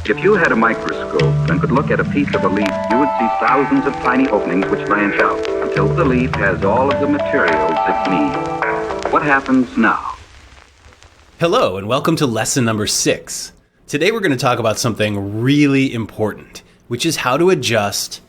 If you had a microscope and could look at a piece of a leaf, you would see thousands of tiny openings which branch out until the leaf has all of the materials it needs. What happens now? Hello, and welcome to lesson number 6. Today we're going to talk about something really important, which is how to adjust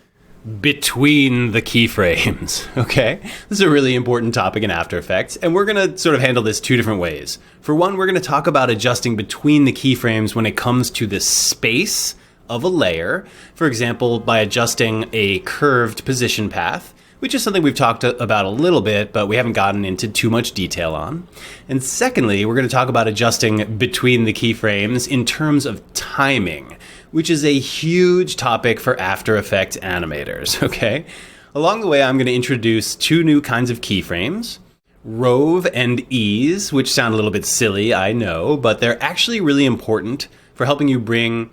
between the keyframes, okay? This is a really important topic in After Effects, and we're going to sort of handle this two different ways. For one, we're going to talk about adjusting between the keyframes when it comes to the space of a layer, for example, by adjusting a curved position path, which is something we've talked about a little bit, but we haven't gotten into too much detail on. And secondly, we're going to talk about adjusting between the keyframes in terms of timing, which is a huge topic for After Effects animators, okay? Along the way, I'm going to introduce two new kinds of keyframes, Rove and Ease, which sound a little bit silly, I know, but they're actually really important for helping you bring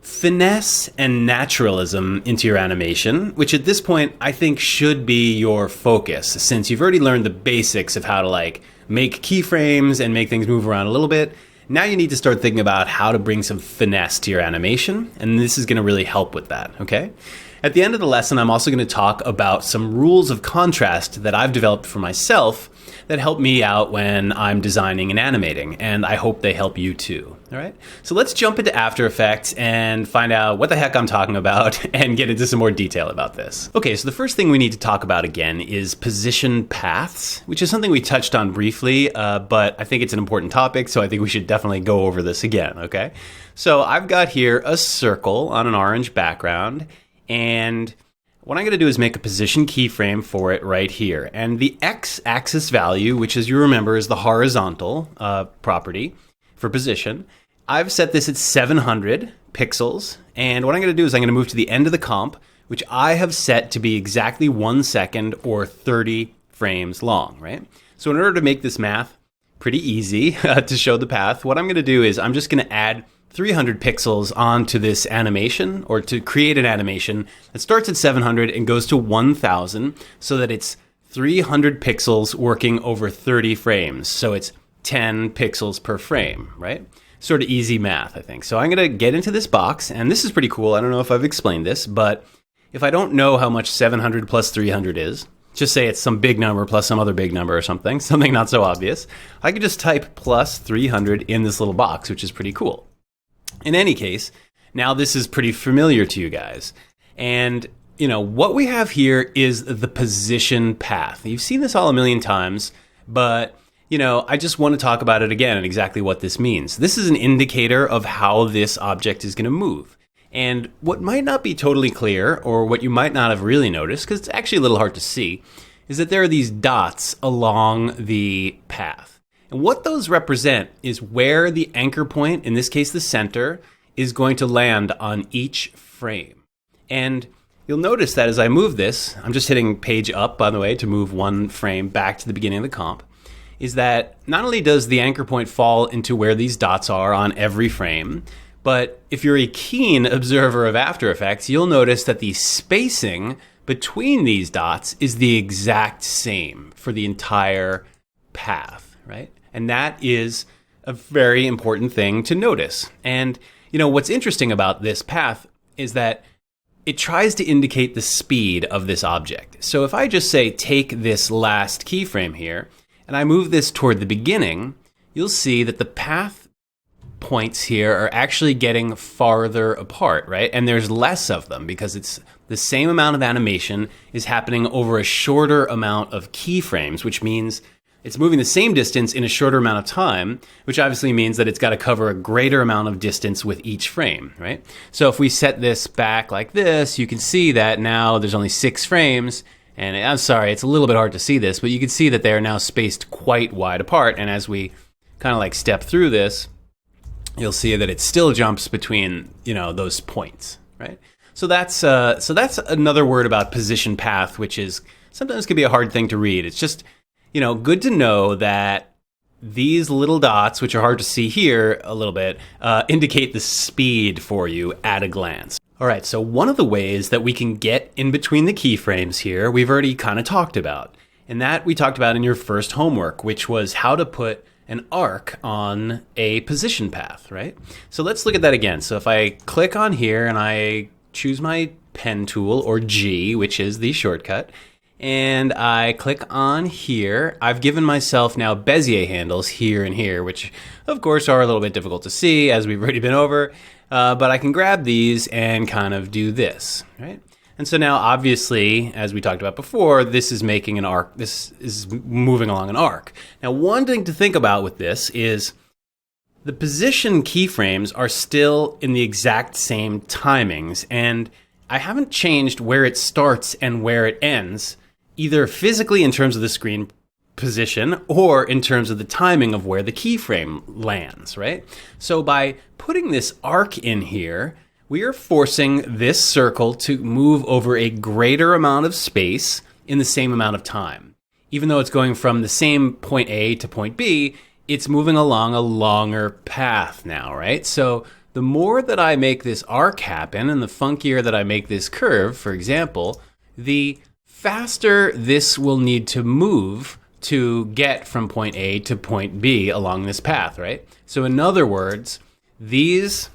finesse and naturalism into your animation, which at this point I think should be your focus, since you've already learned the basics of how to make keyframes and make things move around a little bit. Now you need to start thinking about how to bring some finesse to your animation, and this is going to really help with that, okay? At the end of the lesson, I'm also going to talk about some rules of contrast that I've developed for myself that help me out when I'm designing and animating, and I hope they help you too, all right? So let's jump into After Effects and find out what the heck I'm talking about and get into some more detail about this. Okay, so the first thing we need to talk about again is position paths, which is something we touched on briefly, but I think it's an important topic, so I think we should definitely go over this again, okay? So I've got here a circle on an orange background, and what I'm going to do is make a position keyframe for it right here. And the x-axis value, which as you remember is the horizontal property for position, I've set this at 700 pixels. And what I'm going to do is I'm going to move to the end of the comp, which I have set to be exactly 1 second or 30 frames long, right? So in order to make this math pretty easy to show the path, what I'm going to do is I'm just going to add 300 pixels onto this animation, or to create an animation that starts at 700 and goes to 1000, so that it's 300 pixels working over 30 frames. So it's 10 pixels per frame, right? Sort of easy math, I think. So I'm going to get into this box, and this is pretty cool. I don't know if I've explained this, but if I don't know how much 700 plus 300 is, just say it's some big number plus some other big number or something not so obvious, I could just type plus 300 in this little box, which is pretty cool. In any case, now this is pretty familiar to you guys. And, what we have here is the position path. You've seen this all a million times, but, I just want to talk about it again and exactly what this means. This is an indicator of how this object is going to move. And what might not be totally clear, or what you might not have really noticed, because it's actually a little hard to see, is that there are these dots along the path. And what those represent is where the anchor point, in this case the center, is going to land on each frame. And you'll notice that as I move this, I'm just hitting page up, by the way, to move one frame back to the beginning of the comp, is that not only does the anchor point fall into where these dots are on every frame, but if you're a keen observer of After Effects, you'll notice that the spacing between these dots is the exact same for the entire path, right? And that is a very important thing to notice. And, what's interesting about this path is that it tries to indicate the speed of this object. So if I just say, take this last keyframe here, and I move this toward the beginning, you'll see that the path points here are actually getting farther apart, right? And there's less of them because it's the same amount of animation is happening over a shorter amount of keyframes, which means it's moving the same distance in a shorter amount of time, which obviously means that it's got to cover a greater amount of distance with each frame, right? So if we set this back like this, you can see that now there's only 6 frames, and I'm sorry, it's a little bit hard to see this, but you can see that they are now spaced quite wide apart, and as we kind of step through this, you'll see that it still jumps between, those points, right? So that's another word about position path, which is sometimes can be a hard thing to read. It's just, good to know that these little dots, which are hard to see here a little bit, indicate the speed for you at a glance. All right, so one of the ways that we can get in between the keyframes here, we've already kind of talked about. And that we talked about in your first homework, which was how to put an arc on a position path, right? So let's look at that again. So if I click on here and I choose my pen tool, or G, which is the shortcut, and I click on here, I've given myself now Bezier handles here and here, which of course are a little bit difficult to see as we've already been over, but I can grab these and kind of do this, right? And so now, obviously, as we talked about before, this is making an arc. This is moving along an arc. Now, one thing to think about with this is the position keyframes are still in the exact same timings, and I haven't changed where it starts and where it ends, either physically in terms of the screen position or in terms of the timing of where the keyframe lands, right? So by putting this arc in here, we are forcing this circle to move over a greater amount of space in the same amount of time. Even though it's going from the same point A to point B, it's moving along a longer path now, right? So the more that I make this arc happen and the funkier that I make this curve, for example, the faster this will need to move to get from point A to point B along this path, right? So in other words, these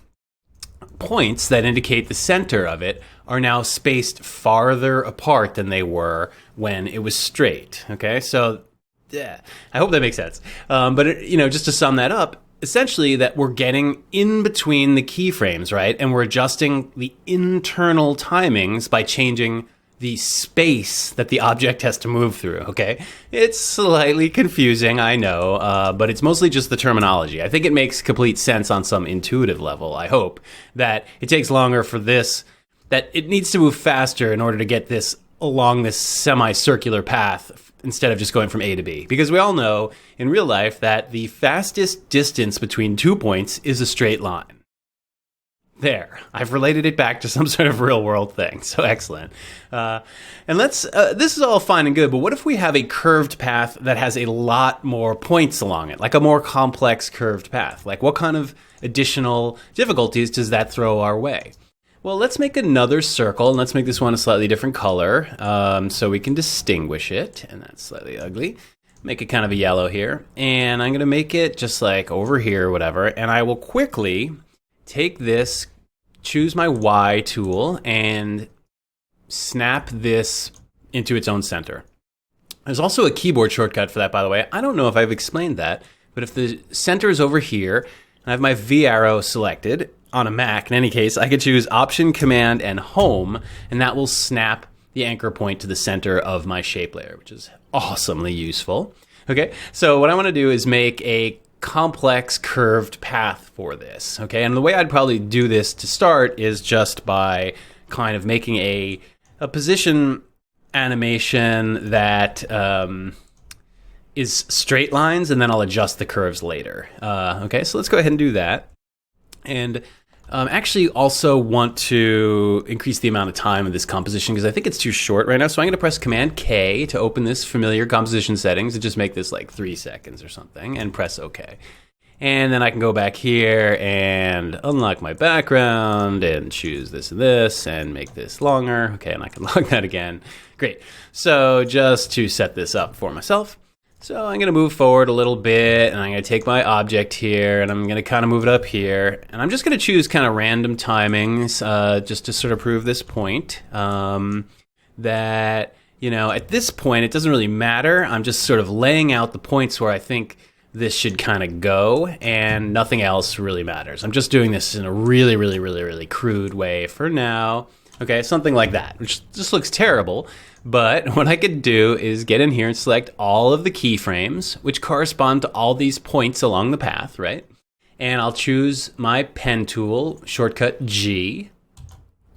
points that indicate the center of it are now spaced farther apart than they were when it was straight. Okay, so yeah, I hope that makes sense. But just to sum that up, essentially that we're getting in between the keyframes, right? And we're adjusting the internal timings by changing the space that the object has to move through, okay? It's slightly confusing, I know, but it's mostly just the terminology. I think it makes complete sense on some intuitive level, I hope, that it takes longer for this, that it needs to move faster in order to get this along this semicircular path instead of just going from A to B. Because we all know in real life that the fastest distance between 2 points is a straight line. There, I've related it back to some sort of real world thing. So excellent. And this is all fine and good, but what if we have a curved path that has a lot more points along it, like a more complex curved path? Like what kind of additional difficulties does that throw our way? Well, let's make another circle, and let's make this one a slightly different color so we can distinguish it. And that's slightly ugly. Make it kind of a yellow here. And I'm going to make it just like over here or whatever. And I will quickly take this, choose my Y tool, and snap this into its own center. There's also a keyboard shortcut for that, by the way. I don't know if I've explained that, but if the center is over here, and I have my V arrow selected on a Mac, in any case, I could choose Option, Command, and Home, and that will snap the anchor point to the center of my shape layer, which is awesomely useful. Okay, so what I want to do is make a complex curved path for this, okay? And the way I'd probably do this to start is just by kind of making a position animation that is straight lines, and then I'll adjust the curves later. Okay, so let's go ahead and do that. And actually also want to increase the amount of time of this composition because I think it's too short right now. So I'm going to press Command K to open this familiar composition settings and just make this like 3 seconds or something and press OK. And then I can go back here and unlock my background and choose this and make this longer. Okay, and I can lock that again. Great. So just to set this up for myself. So I'm going to move forward a little bit, and I'm going to take my object here, and I'm going to kind of move it up here. And I'm just going to choose kind of random timings just to sort of prove this point that, at this point, it doesn't really matter. I'm just sort of laying out the points where I think this should kind of go, and nothing else really matters. I'm just doing this in a really, really, really, really crude way for now. Okay, something like that, which just looks terrible. But what I could do is get in here and select all of the keyframes, which correspond to all these points along the path, right? And I'll choose my pen tool, shortcut G.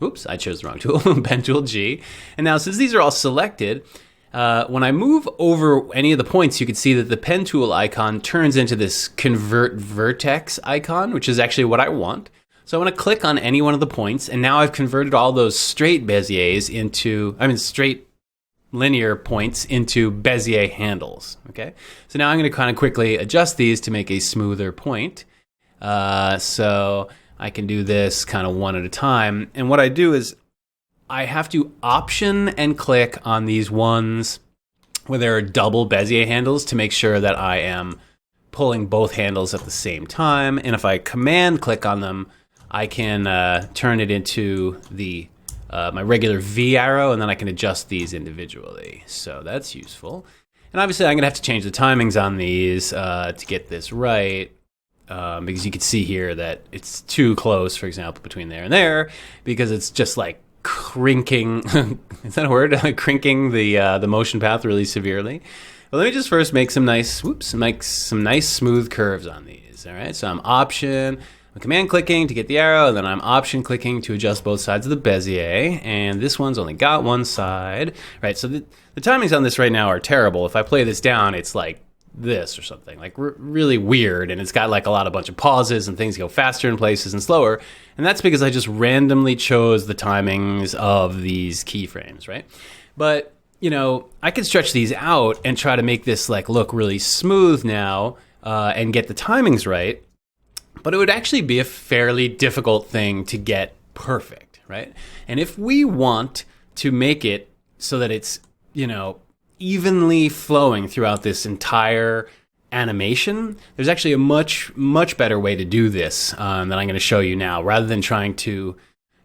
Oops, I chose the wrong tool, pen tool G. And now since these are all selected, when I move over any of the points, you can see that the pen tool icon turns into this convert vertex icon, which is actually what I want. So I want to click on any one of the points, and now I've converted all those straight straight linear points into Bezier handles, okay? So now I'm going to kind of quickly adjust these to make a smoother point. So I can do this kind of one at a time. And what I do is I have to option and click on these ones where there are double Bezier handles to make sure that I am pulling both handles at the same time. And if I command click on them, I can turn it into the my regular V arrow, and then I can adjust these individually. So that's useful. And obviously I'm gonna have to change the timings on these to get this right. Because you can see here that it's too close, for example, between there and there, because it's just like crinking, is that a word? Crinking the motion path really severely. Well, let me just first make some nice, smooth curves on these. All right, so I'm command clicking to get the arrow, and then I'm option clicking to adjust both sides of the Bezier, and this one's only got one side. Right, so the timings on this right now are terrible. If I play this down, it's like this or something, like really weird, and it's got like a bunch of pauses, and things go faster in places and slower, and that's because I just randomly chose the timings of these keyframes, right? But I could stretch these out and try to make this like look really smooth now and get the timings right, but it would actually be a fairly difficult thing to get perfect, right? And if we want to make it so that it's evenly flowing throughout this entire animation, there's actually a much better way to do this that I'm going to show you now, rather than trying to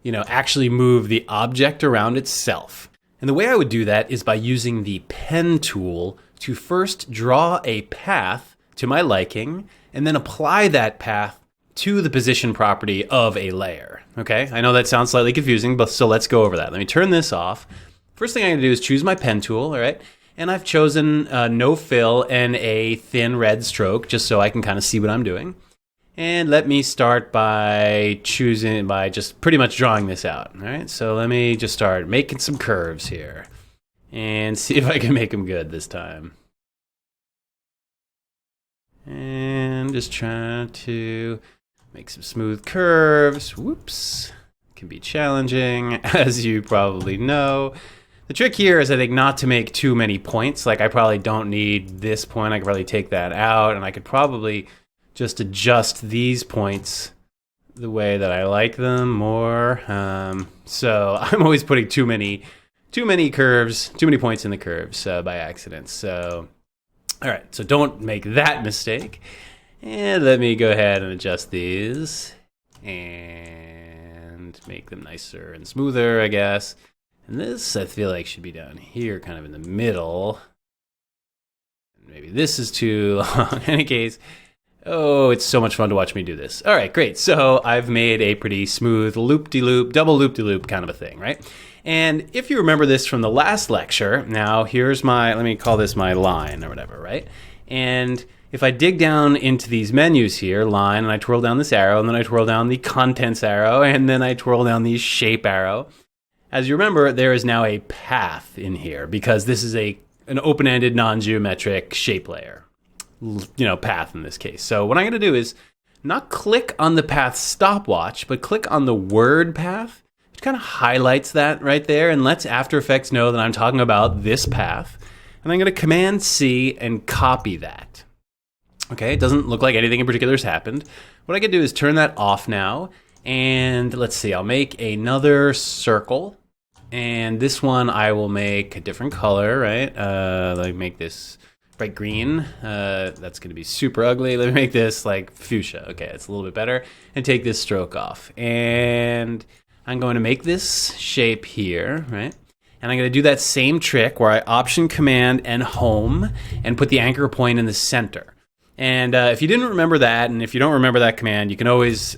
actually move the object around itself. And the way I would do that is by using the pen tool to first draw a path to my liking, and then apply that path to the position property of a layer. Okay, I know that sounds slightly confusing, but so let's go over that. Let me turn this off. First thing I'm going to do is choose my pen tool, all right? And I've chosen no fill and a thin red stroke, just so I can kind of see what I'm doing. And let me start by just pretty much drawing this out. All right, so let me just start making some curves here and see if I can make them good this time. And just trying to make some smooth curves. Whoops, can be challenging, as you probably know. The trick here is, I think, not to make too many points. Like, I probably don't need this point. I could probably take that out, and I could probably just adjust these points the way that I like them more. So I'm always putting too many points in the curves by accident. So, all right, so don't make that mistake. And let me go ahead and adjust these and make them nicer and smoother, I guess. And this, I feel like, should be down here, kind of in the middle. Maybe this is too long. In any case, oh, it's so much fun to watch me do this. All right, great. So I've made a pretty smooth loop-de-loop, double loop-de-loop kind of a thing, right? And if you remember this from the last lecture, now here's let me call this my line or whatever, right? And if I dig down into these menus here, line, and I twirl down this arrow, and then I twirl down the contents arrow, and then I twirl down the shape arrow, as you remember, there is now a path in here, because this is an open-ended, non-geometric shape layer. Path in this case. So what I'm going to do is not click on the path stopwatch, but click on the word path, which kind of highlights that right there and lets After Effects know that I'm talking about this path. And I'm going to Command C and copy that. Okay, it doesn't look like anything in particular has happened. What I can do is turn that off now. And let's see, I'll make another circle. And this one I will make a different color, right? Let me make this bright green. That's going to be super ugly. Let me make this like fuchsia. Okay, it's a little bit better. And take this stroke off. And I'm going to make this shape here, right? And I'm going to do that same trick where I Option, Command, and Home, and put the anchor point in the center. And if you didn't remember that, and if you don't remember that command, you can always,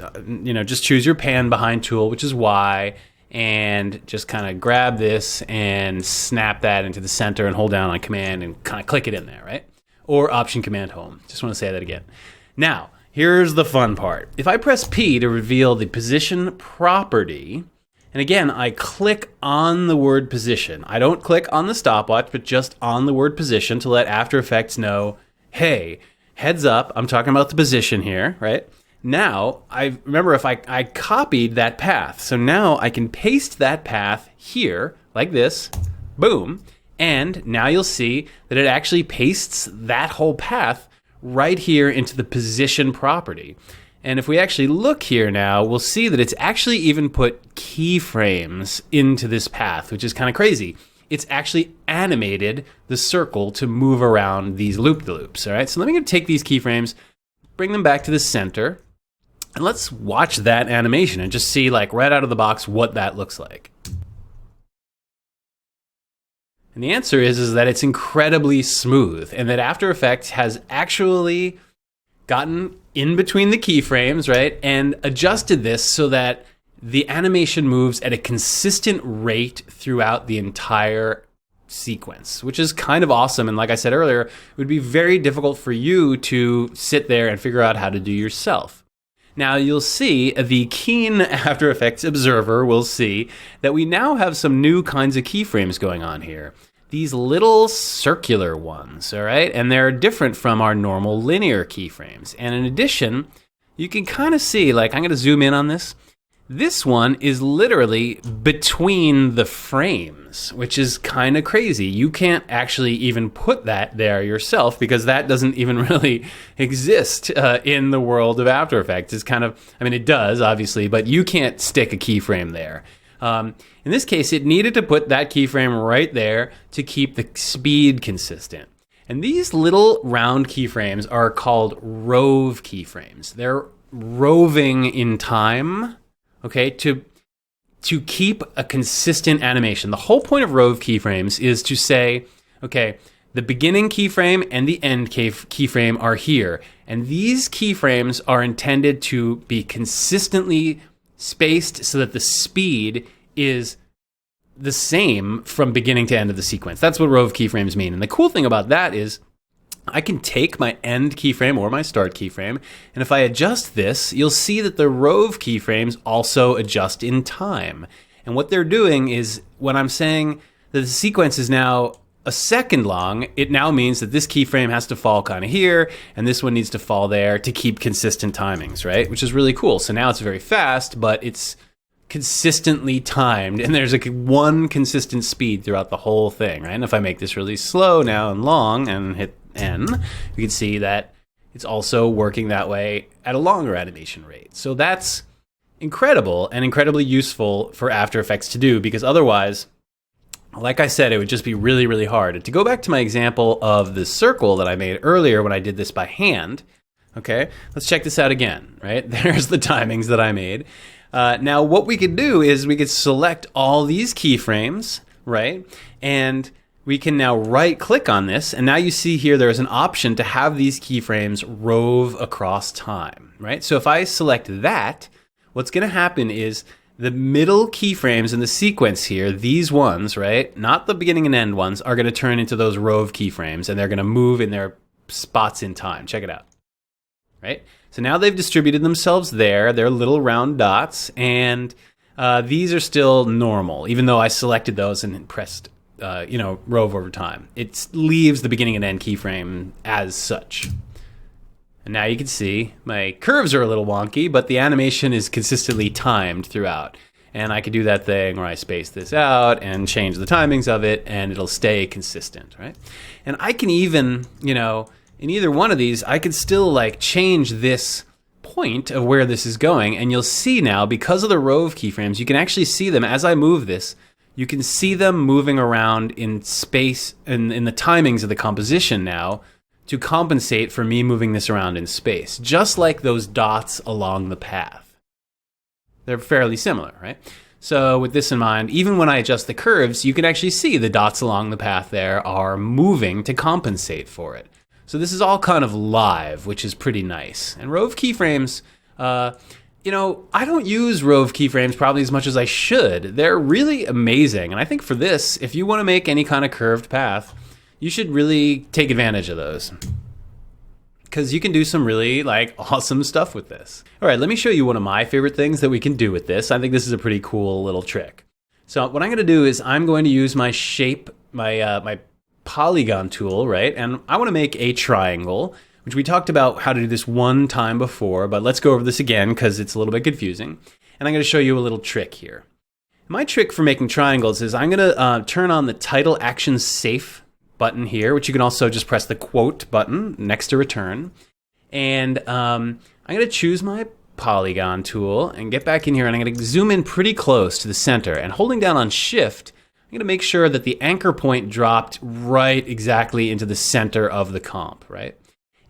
just choose your pan behind tool, which is Y, and just kind of grab this and snap that into the center and hold down on Command and kind of click it in there, right? Or Option, Command, Home. Just want to say that again. Now, here's the fun part. If I press P to reveal the position property, and again, I click on the word position. I don't click on the stopwatch, but just on the word position to let After Effects know, hey, heads up, I'm talking about the position here, right? Now, I remember if I copied that path. So now I can paste that path here, like this, boom, and now you'll see that it actually pastes that whole path right here into the position property. And if we actually look here now, we'll see that it's actually even put keyframes into this path, which is kind of crazy. it's actually animated the circle to move around these loop-de-loops, all right? So let me take these keyframes, bring them back to the center, and let's watch that animation and just see, like, right out of the box what that looks like. And the answer is that it's incredibly smooth, and that After Effects has actually gotten in between the keyframes, right, and adjusted this so that the animation moves at a consistent rate throughout the entire sequence, which is kind of awesome. And like I said earlier, it would be very difficult for you to sit there and figure out how to do yourself. Now you'll see, the keen After Effects observer will see that we now have some new kinds of keyframes going on here. These little circular ones, all right? And they're different from our normal linear keyframes. And in addition, you can kind of see, like, I'm going to zoom in on this. This one is literally between the frames, which is kind of crazy. You can't actually even put that there yourself because that doesn't even really exist in the world of After Effects. It's kind of, I mean, it does, obviously, but you can't stick a keyframe there. In this case, it needed to put that keyframe right there to keep the speed consistent. And these little round keyframes are called rove keyframes. They're roving in time, okay, to keep a consistent animation. The whole point of rove keyframes is to say, okay, the beginning keyframe and the end keyframe are here. And these keyframes are intended to be consistently spaced so that the speed is the same from beginning to end of the sequence. That's what rove keyframes mean. And the cool thing about that is I can take my end keyframe or my start keyframe, and if I adjust this, you'll see that the rove keyframes also adjust in time. And what they're doing is, when I'm saying that the sequence is now a second long, it now means that this keyframe has to fall kind of here, and this one needs to fall there to keep consistent timings, right? Which is really cool. So now it's very fast, but it's consistently timed, and there's one consistent speed throughout the whole thing, right? And if I make this really slow now and long and hit N, you can see that it's also working that way at a longer animation rate. So that's incredible and incredibly useful for After Effects to do, because otherwise, like I said, it would just be really, really hard. And to go back to my example of the circle that I made earlier when I did this by hand, okay, let's check this out again, right? There's the timings that I made. Now, what we could do is we could select all these keyframes, right? And we can now right-click on this, and now you see here there's an option to have these keyframes rove across time, right? So if I select that, what's going to happen is the middle keyframes in the sequence here, these ones, right, not the beginning and end ones, are going to turn into those rove keyframes, and they're going to move in their spots in time. Check it out, right? So now they've distributed themselves there. They're little round dots, and these are still normal, even though I selected those and pressed, rove over time. It leaves the beginning and end keyframe as such. And now you can see my curves are a little wonky, but the animation is consistently timed throughout. And I could do that thing where I space this out and change the timings of it, and it'll stay consistent, right? And I can even, in either one of these, I could still change this point of where this is going. And you'll see now, because of the rove keyframes, you can actually see them as I move this. You can see them moving around in space and in the timings of the composition now to compensate for me moving this around in space, just like those dots along the path. They're fairly similar, right? So with this in mind, even when I adjust the curves, you can actually see the dots along the path there are moving to compensate for it. So this is all kind of live, which is pretty nice. And rove keyframes, I don't use rove keyframes probably as much as I should. They're really amazing. And I think for this, if you want to make any kind of curved path, you should really take advantage of those, because you can do some really awesome stuff with this. All right, let me show you one of my favorite things that we can do with this. I think this is a pretty cool little trick. So what I'm going to do is I'm going to use my shape, my polygon tool, right? And I want to make a triangle, which we talked about how to do this one time before, but let's go over this again because it's a little bit confusing. And I'm going to show you a little trick here. My trick for making triangles is I'm going to turn on the title action safe button here, which you can also just press the quote button next to return. And I'm going to choose my polygon tool and get back in here, and I'm going to zoom in pretty close to the center. And holding down on shift, I'm going to make sure that the anchor point dropped right exactly into the center of the comp, right?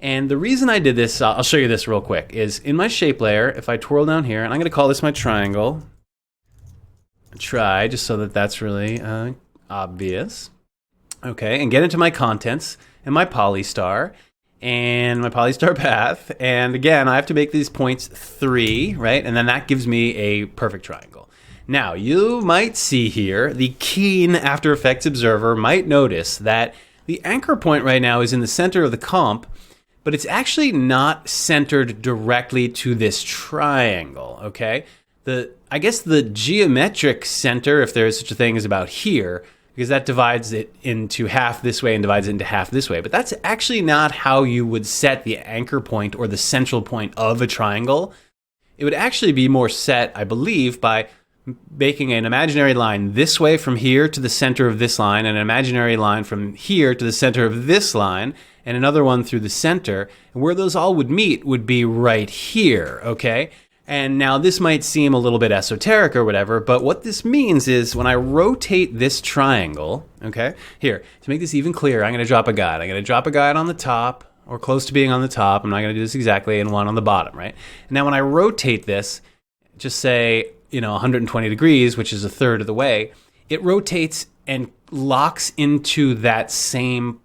And the reason I did this, I'll show you this real quick, is in my shape layer, if I twirl down here, and I'm going to call this my triangle, try, just so that that's really obvious. Okay, and get into my contents and my polystar and my polystar path. And again, I have to make these points 3, right? And then that gives me a perfect triangle. Now, you might see here, the keen After Effects observer might notice that the anchor point right now is in the center of the comp, but it's actually not centered directly to this triangle, okay? I guess the geometric center, if there is such a thing, is about here, because that divides it into half this way and divides it into half this way. But that's actually not how you would set the anchor point or the central point of a triangle. It would actually be more set, I believe, by making an imaginary line this way from here to the center of this line, and an imaginary line from here to the center of this line, and another one through the center. And where those all would meet would be right here, okay? And now this might seem a little bit esoteric or whatever, but what this means is when I rotate this triangle, okay, here, to make this even clearer, I'm going to drop a guide. I'm going to drop a guide on the top, or close to being on the top. I'm not going to do this exactly, and one on the bottom, right? And now when I rotate this, just say, 120 degrees, which is a third of the way, it rotates and locks into that same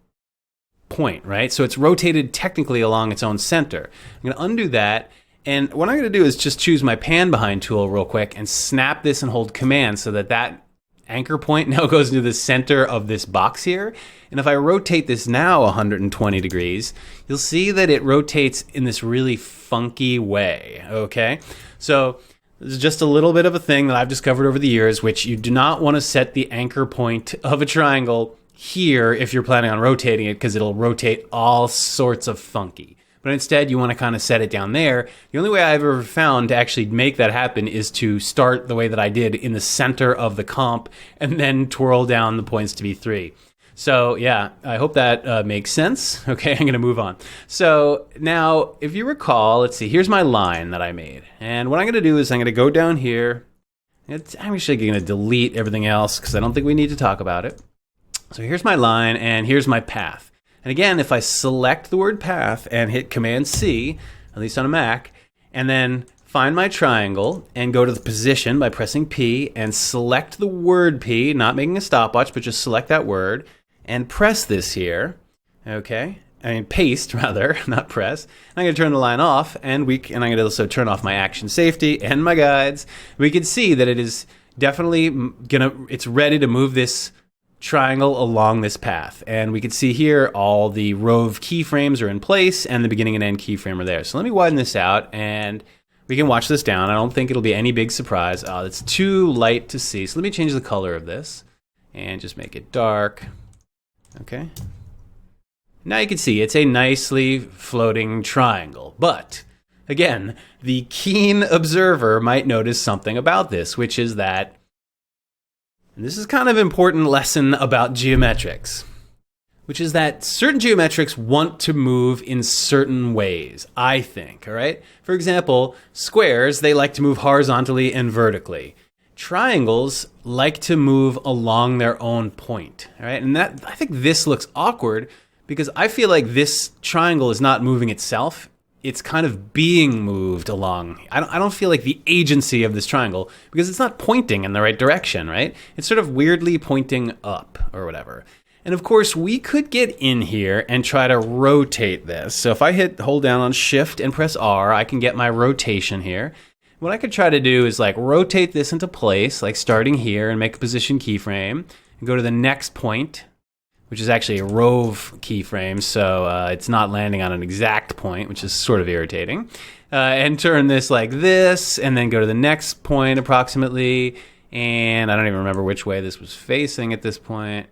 point, right? So it's rotated technically along its own center. I'm going to undo that. And what I'm going to do is just choose my pan behind tool real quick and snap this and hold command so that that anchor point now goes into the center of this box here. And if I rotate this now 120 degrees, you'll see that it rotates in this really funky way, okay? So this is just a little bit of a thing that I've discovered over the years, which you do not want to set the anchor point of a triangle here if you're planning on rotating it, because it'll rotate all sorts of funky. But instead, you want to kind of set it down there. The only way I've ever found to actually make that happen is to start the way that I did in the center of the comp and then twirl down the points to be 3. So yeah, I hope that makes sense. Okay, I'm going to move on. So now, if you recall, let's see, here's my line that I made. And what I'm going to do is I'm going to go down here. I'm actually going to delete everything else because I don't think we need to talk about it. So here's my line and here's my path. And again, if I select the word path and hit Command C, at least on a Mac, and then find my triangle and go to the position by pressing P and select the word P, not making a stopwatch, but just select that word and press this here, okay? Paste rather, not press. I'm going to turn the line off, and I'm going to also turn off my action safety and my guides. We can see that it is definitely it's ready to move this triangle along this path. And we can see here all the Rove keyframes are in place and the beginning and end keyframe are there. So let me widen this out and we can watch this down. I don't think it'll be any big surprise. It's too light to see. So let me change the color of this and just make it dark. Okay. Now you can see it's a nicely floating triangle. But again, the keen observer might notice something about this, which is that, and this is kind of an important lesson about geometrics, which is that certain geometrics want to move in certain ways, I think, all right? For example, squares, they like to move horizontally and vertically. Triangles like to move along their own point, all right? And that, I think this looks awkward because I feel like this triangle is not moving itself. It's kind of being moved along. I don't feel like the agency of this triangle because it's not pointing in the right direction, right? It's sort of weirdly pointing up or whatever. And of course, we could get in here and try to rotate this. So if I hold down on Shift and press R, I can get my rotation here. What I could try to do is like rotate this into place, like starting here and make a position keyframe and go to the next point, which is actually a Rove keyframe, so it's not landing on an exact point, which is sort of irritating. And turn this like this, and then go to the next point approximately, and I don't even remember which way this was facing at this point.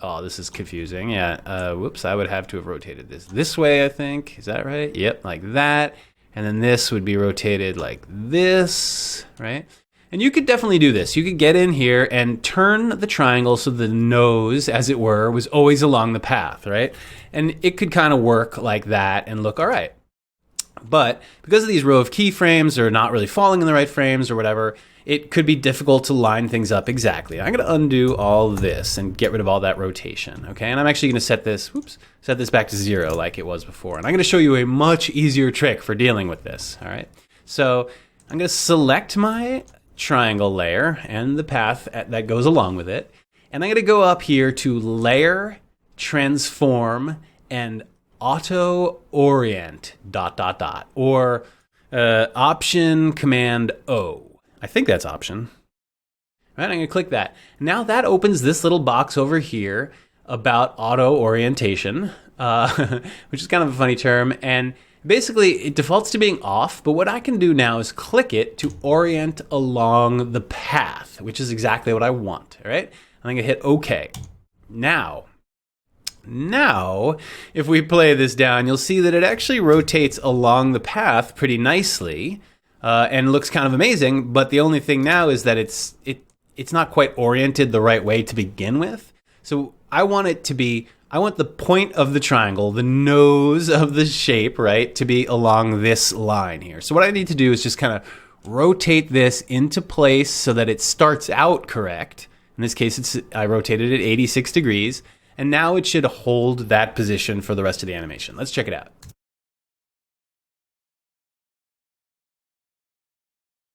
Oh, this is confusing. Yeah, whoops, I would have to have rotated this way, I think. Is that right? Yep, like that. And then this would be rotated like this, right? And you could definitely do this. You could get in here and turn the triangle so the nose, as it were, was always along the path, right? And it could kind of work like that and look all right. But because of these row of keyframes or not really falling in the right frames or whatever, it could be difficult to line things up exactly. I'm going to undo all this and get rid of all that rotation, okay? And I'm actually going to set this back to 0 like it was before. And I'm going to show you a much easier trick for dealing with this, all right? So I'm going to select my triangle layer and the path that goes along with it. And I'm going to go up here to Layer, Transform, and Auto Orient ... or Option Command O. I think that's Option. Right, I'm going to click that. Now that opens this little box over here about auto orientation, which is kind of a funny term. And basically it defaults to being off, but what I can do now is click it to orient along the path, which is exactly what I want. All right, I'm going to hit OK. Now, if we play this down, you'll see that it actually rotates along the path pretty nicely and looks kind of amazing. But the only thing now is that it's not quite oriented the right way to begin with. So I want the point of the triangle, the nose of the shape, right, to be along this line here. So what I need to do is just kind of rotate this into place so that it starts out correct. In this case, I rotated it 86 degrees. And now it should hold that position for the rest of the animation. Let's check it out.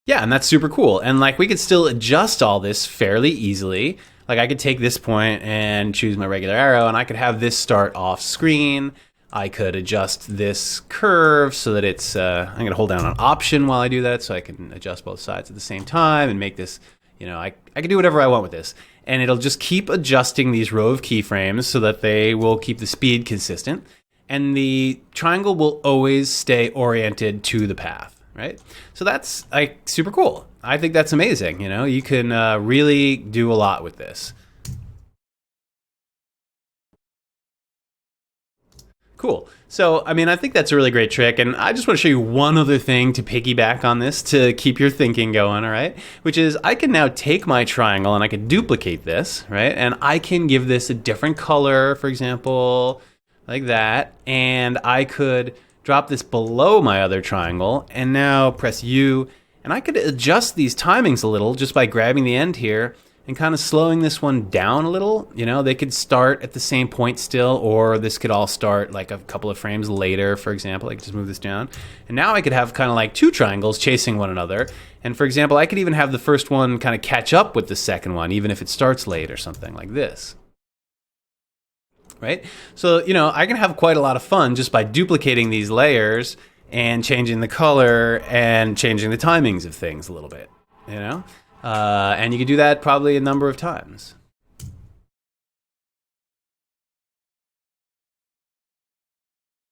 Yeah, and that's super cool. And like we could still adjust all this fairly easily. Like I could take this point and choose my regular arrow, and I could have this start off screen. I could adjust this curve so that it's, I'm gonna hold down on Option while I do that so I can adjust both sides at the same time and make this, I can do whatever I want with this. And it'll just keep adjusting these row of keyframes so that they will keep the speed consistent. And the triangle will always stay oriented to the path, right? So that's like super cool. I think that's amazing. You can really do a lot with this. Cool. So, I think that's a really great trick. And I just want to show you one other thing to piggyback on this to keep your thinking going, all right? Which is I can now take my triangle and I can duplicate this, right? And I can give this a different color, for example, like that. And I could drop this below my other triangle and now press U. And I could adjust these timings a little just by grabbing the end here and kind of slowing this one down a little. They could start at the same point still, or this could all start like a couple of frames later, for example. I could just move this down. And now I could have kind of like two triangles chasing one another. And for example, I could even have the first one kind of catch up with the second one, even if it starts late or something like this. Right? So, I can have quite a lot of fun just by duplicating these layers and changing the color and changing the timings of things a little bit, and you can do that probably a number of times.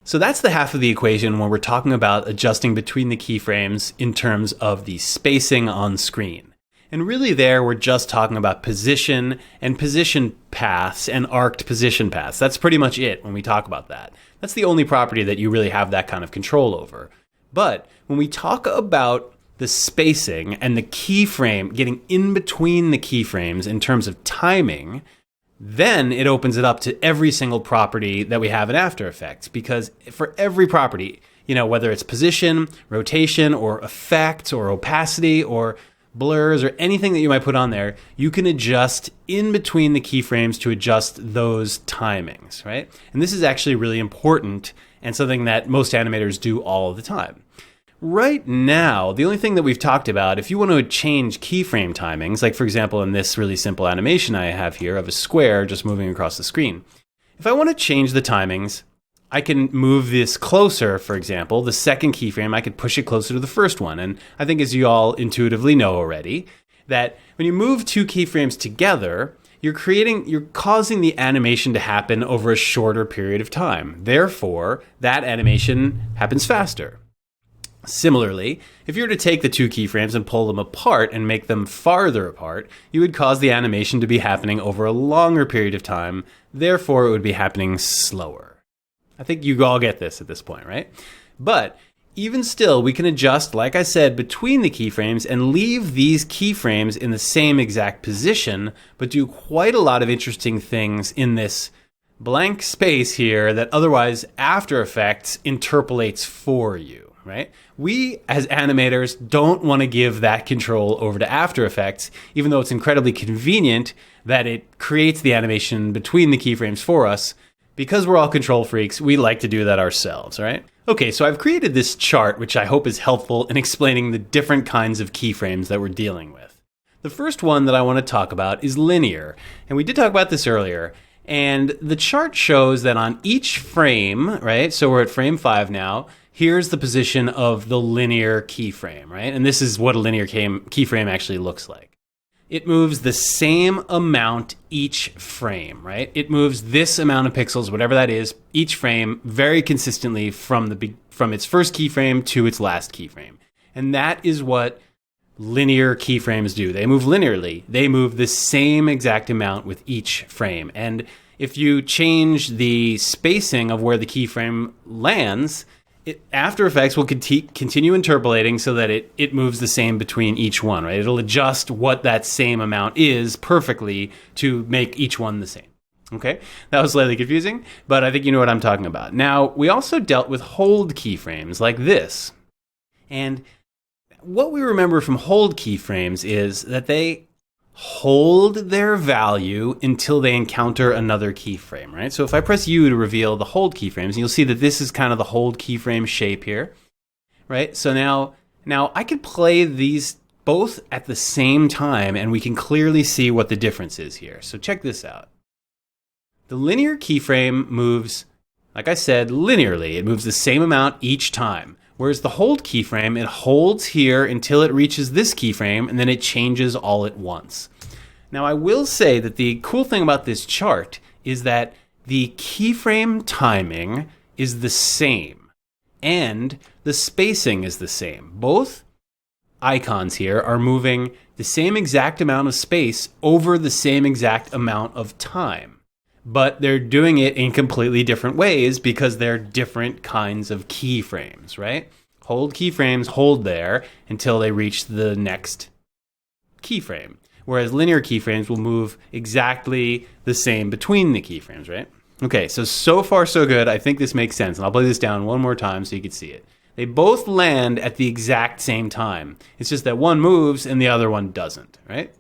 So that's the half of the equation when we're talking about adjusting between the keyframes in terms of the spacing on screen. And really there, we're just talking about position and position paths and arced position paths. That's pretty much it when we talk about that. That's the only property that you really have that kind of control over. But when we talk about the spacing and the keyframe, getting in between the keyframes in terms of timing, then it opens it up to every single property that we have in After Effects. Because for every property, whether it's position, rotation, or effect, or opacity, or blurs, or anything that you might put on there, you can adjust in between the keyframes to adjust those timings, right? And this is actually really important and something that most animators do all the time. Right now, the only thing that we've talked about, if you want to change keyframe timings, like for example in this really simple animation I have here of a square just moving across the screen, if I want to change the timings, I can move this closer, for example, the second keyframe, I could push it closer to the first one. And I think as you all intuitively know already, that when you move two keyframes together, you're causing the animation to happen over a shorter period of time. Therefore, that animation happens faster. Similarly, if you were to take the two keyframes and pull them apart and make them farther apart, you would cause the animation to be happening over a longer period of time. Therefore, it would be happening slower. I think you all get this at this point, right? But even still, we can adjust, like I said, between the keyframes and leave these keyframes in the same exact position, but do quite a lot of interesting things in this blank space here that otherwise After Effects interpolates for you. right? We, as animators, don't want to give that control over to After Effects, even though it's incredibly convenient that it creates the animation between the keyframes for us. Because we're all control freaks, we like to do that ourselves, right? Okay, so I've created this chart, which I hope is helpful in explaining the different kinds of keyframes that we're dealing with. The first one that I want to talk about is linear, and we did talk about this earlier. And the chart shows that on each frame, right, so we're at frame 5 now, here's the position of the linear keyframe, right? And this is what a linear keyframe actually looks like. It moves the same amount each frame, right? It moves this amount of pixels, whatever that is, each frame very consistently from its first keyframe to its last keyframe. And that is what linear keyframes do. They move linearly. They move the same exact amount with each frame. And if you change the spacing of where the keyframe lands, After Effects will continue interpolating so that it moves the same between each one, right? It'll adjust what that same amount is perfectly to make each one the same. Okay? That was slightly confusing, but I think you know what I'm talking about. Now, we also dealt with hold keyframes like this. And what we remember from hold keyframes is that they hold their value until they encounter another keyframe, right? So if I press U to reveal the hold keyframes, you'll see that this is kind of the hold keyframe shape here, right? So now I could play these both at the same time and we can clearly see what the difference is here. So check this out. The linear keyframe moves, like I said, linearly. It moves the same amount each time. Whereas the hold keyframe, it holds here until it reaches this keyframe, and then it changes all at once. Now, I will say that the cool thing about this chart is that the keyframe timing is the same, and the spacing is the same. Both icons here are moving the same exact amount of space over the same exact amount of time. But they're doing it in completely different ways because they're different kinds of keyframes, right? Hold keyframes hold there until they reach the next keyframe, whereas linear keyframes will move exactly the same between the keyframes, right? Okay, so far so good. I think this makes sense, and I'll play this down one more time so you can see it. They both land at the exact same time. It's just that one moves and the other one doesn't, right?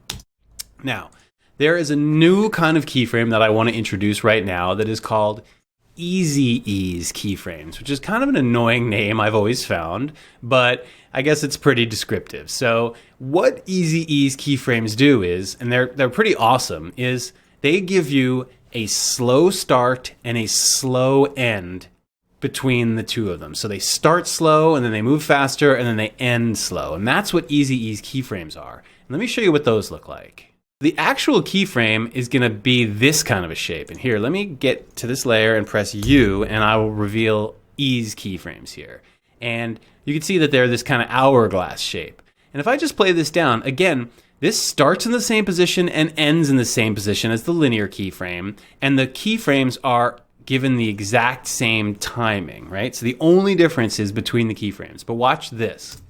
Now, there is a new kind of keyframe that I want to introduce right now that is called Easy Ease keyframes, which is kind of an annoying name I've always found, but I guess it's pretty descriptive. So what Easy Ease keyframes do is, and they're pretty awesome, is they give you a slow start and a slow end between the two of them. So they start slow and then they move faster and then they end slow. And that's what Easy Ease keyframes are. And let me show you what those look like. The actual keyframe is going to be this kind of a shape. And here, let me get to this layer and press U, and I will reveal ease keyframes here. And you can see that they're this kind of hourglass shape. And if I just play this down, again, this starts in the same position and ends in the same position as the linear keyframe. And the keyframes are given the exact same timing, right? So the only difference is between the keyframes. But watch this.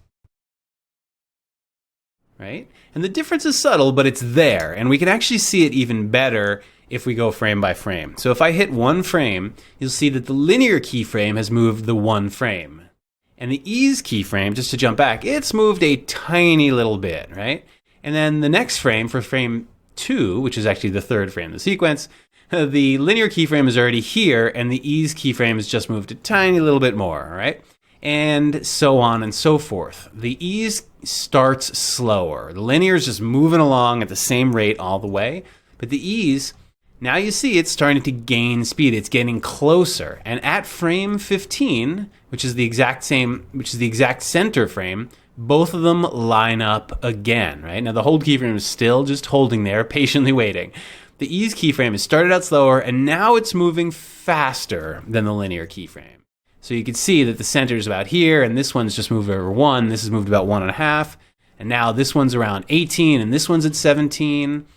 Right? And the difference is subtle, but it's there. And we can actually see it even better if we go frame by frame. So if I hit one frame, you'll see that the linear keyframe has moved the one frame. And the ease keyframe, just to jump back, it's moved a tiny little bit, right? And then the next frame, for frame 2, which is actually the third frame of the sequence, the linear keyframe is already here, and the ease keyframe has just moved a tiny little bit more, right? And so on and so forth. The ease starts slower. The linear is just moving along at the same rate all the way. But the ease, now you see it's starting to gain speed. It's getting closer. And at frame 15, which is the exact center frame, both of them line up again, right? Now the hold keyframe is still just holding there, patiently waiting. The ease keyframe has started out slower, and now it's moving faster than the linear keyframe. So you can see that the center is about here, and this one's just moved over 1. This has moved about 1.5. And now this one's around 18, and this one's at 17.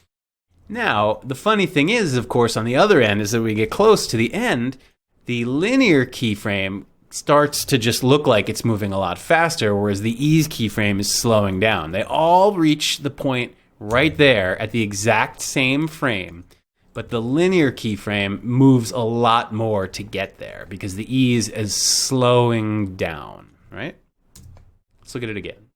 Now, the funny thing is, of course, on the other end, is that we get close to the end, the linear keyframe starts to just look like it's moving a lot faster, whereas the ease keyframe is slowing down. They all reach the point right there at the exact same frame. But the linear keyframe moves a lot more to get there because the ease is slowing down, right? Let's look at it again.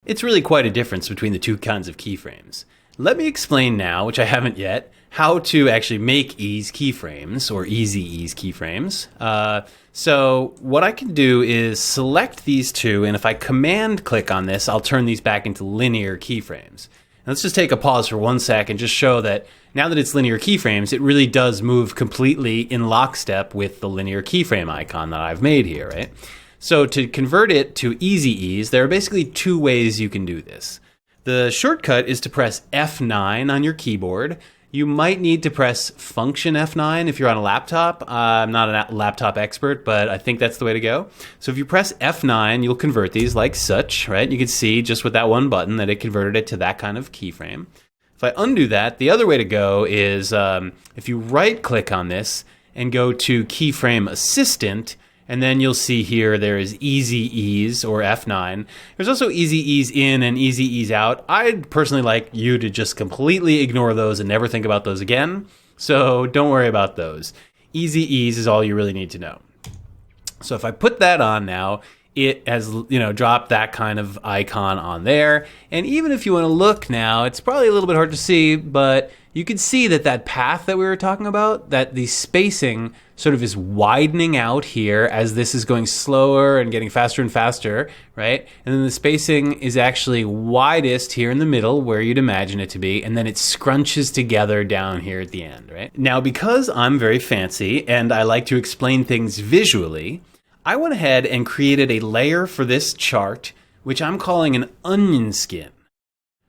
It's really quite a difference between the two kinds of keyframes. Let me explain now, which I haven't yet, how to actually make ease keyframes, or easy ease keyframes. So what I can do is select these two, and if I command click on this, I'll turn these back into linear keyframes. Now let's just take a pause for 1 sec and just show that now that it's linear keyframes, it really does move completely in lockstep with the linear keyframe icon that I've made here, right? So to convert it to easy ease, there are basically two ways you can do this. The shortcut is to press F9 on your keyboard. You might need to press function F9 if you're on a laptop. I'm not a laptop expert, but I think that's the way to go. So if you press F9, you'll convert these like such, right? You can see just with that one button that it converted it to that kind of keyframe. If I undo that, the other way to go is if you right click on this and go to keyframe assistant, and then you'll see here there is easy ease, or F9. There's also easy ease in and easy ease out. I'd personally like you to just completely ignore those and never think about those again. So don't worry about those. Easy ease is all you really need to know. So if I put that on now, it has, dropped that kind of icon on there. And even if you want to look now, it's probably a little bit hard to see, but you can see that that path that we were talking about, that the spacing sort of is widening out here as this is going slower and getting faster and faster, right? And then the spacing is actually widest here in the middle where you'd imagine it to be, and then it scrunches together down here at the end, right? Now, because I'm very fancy and I like to explain things visually, I went ahead and created a layer for this chart, which I'm calling an onion skin.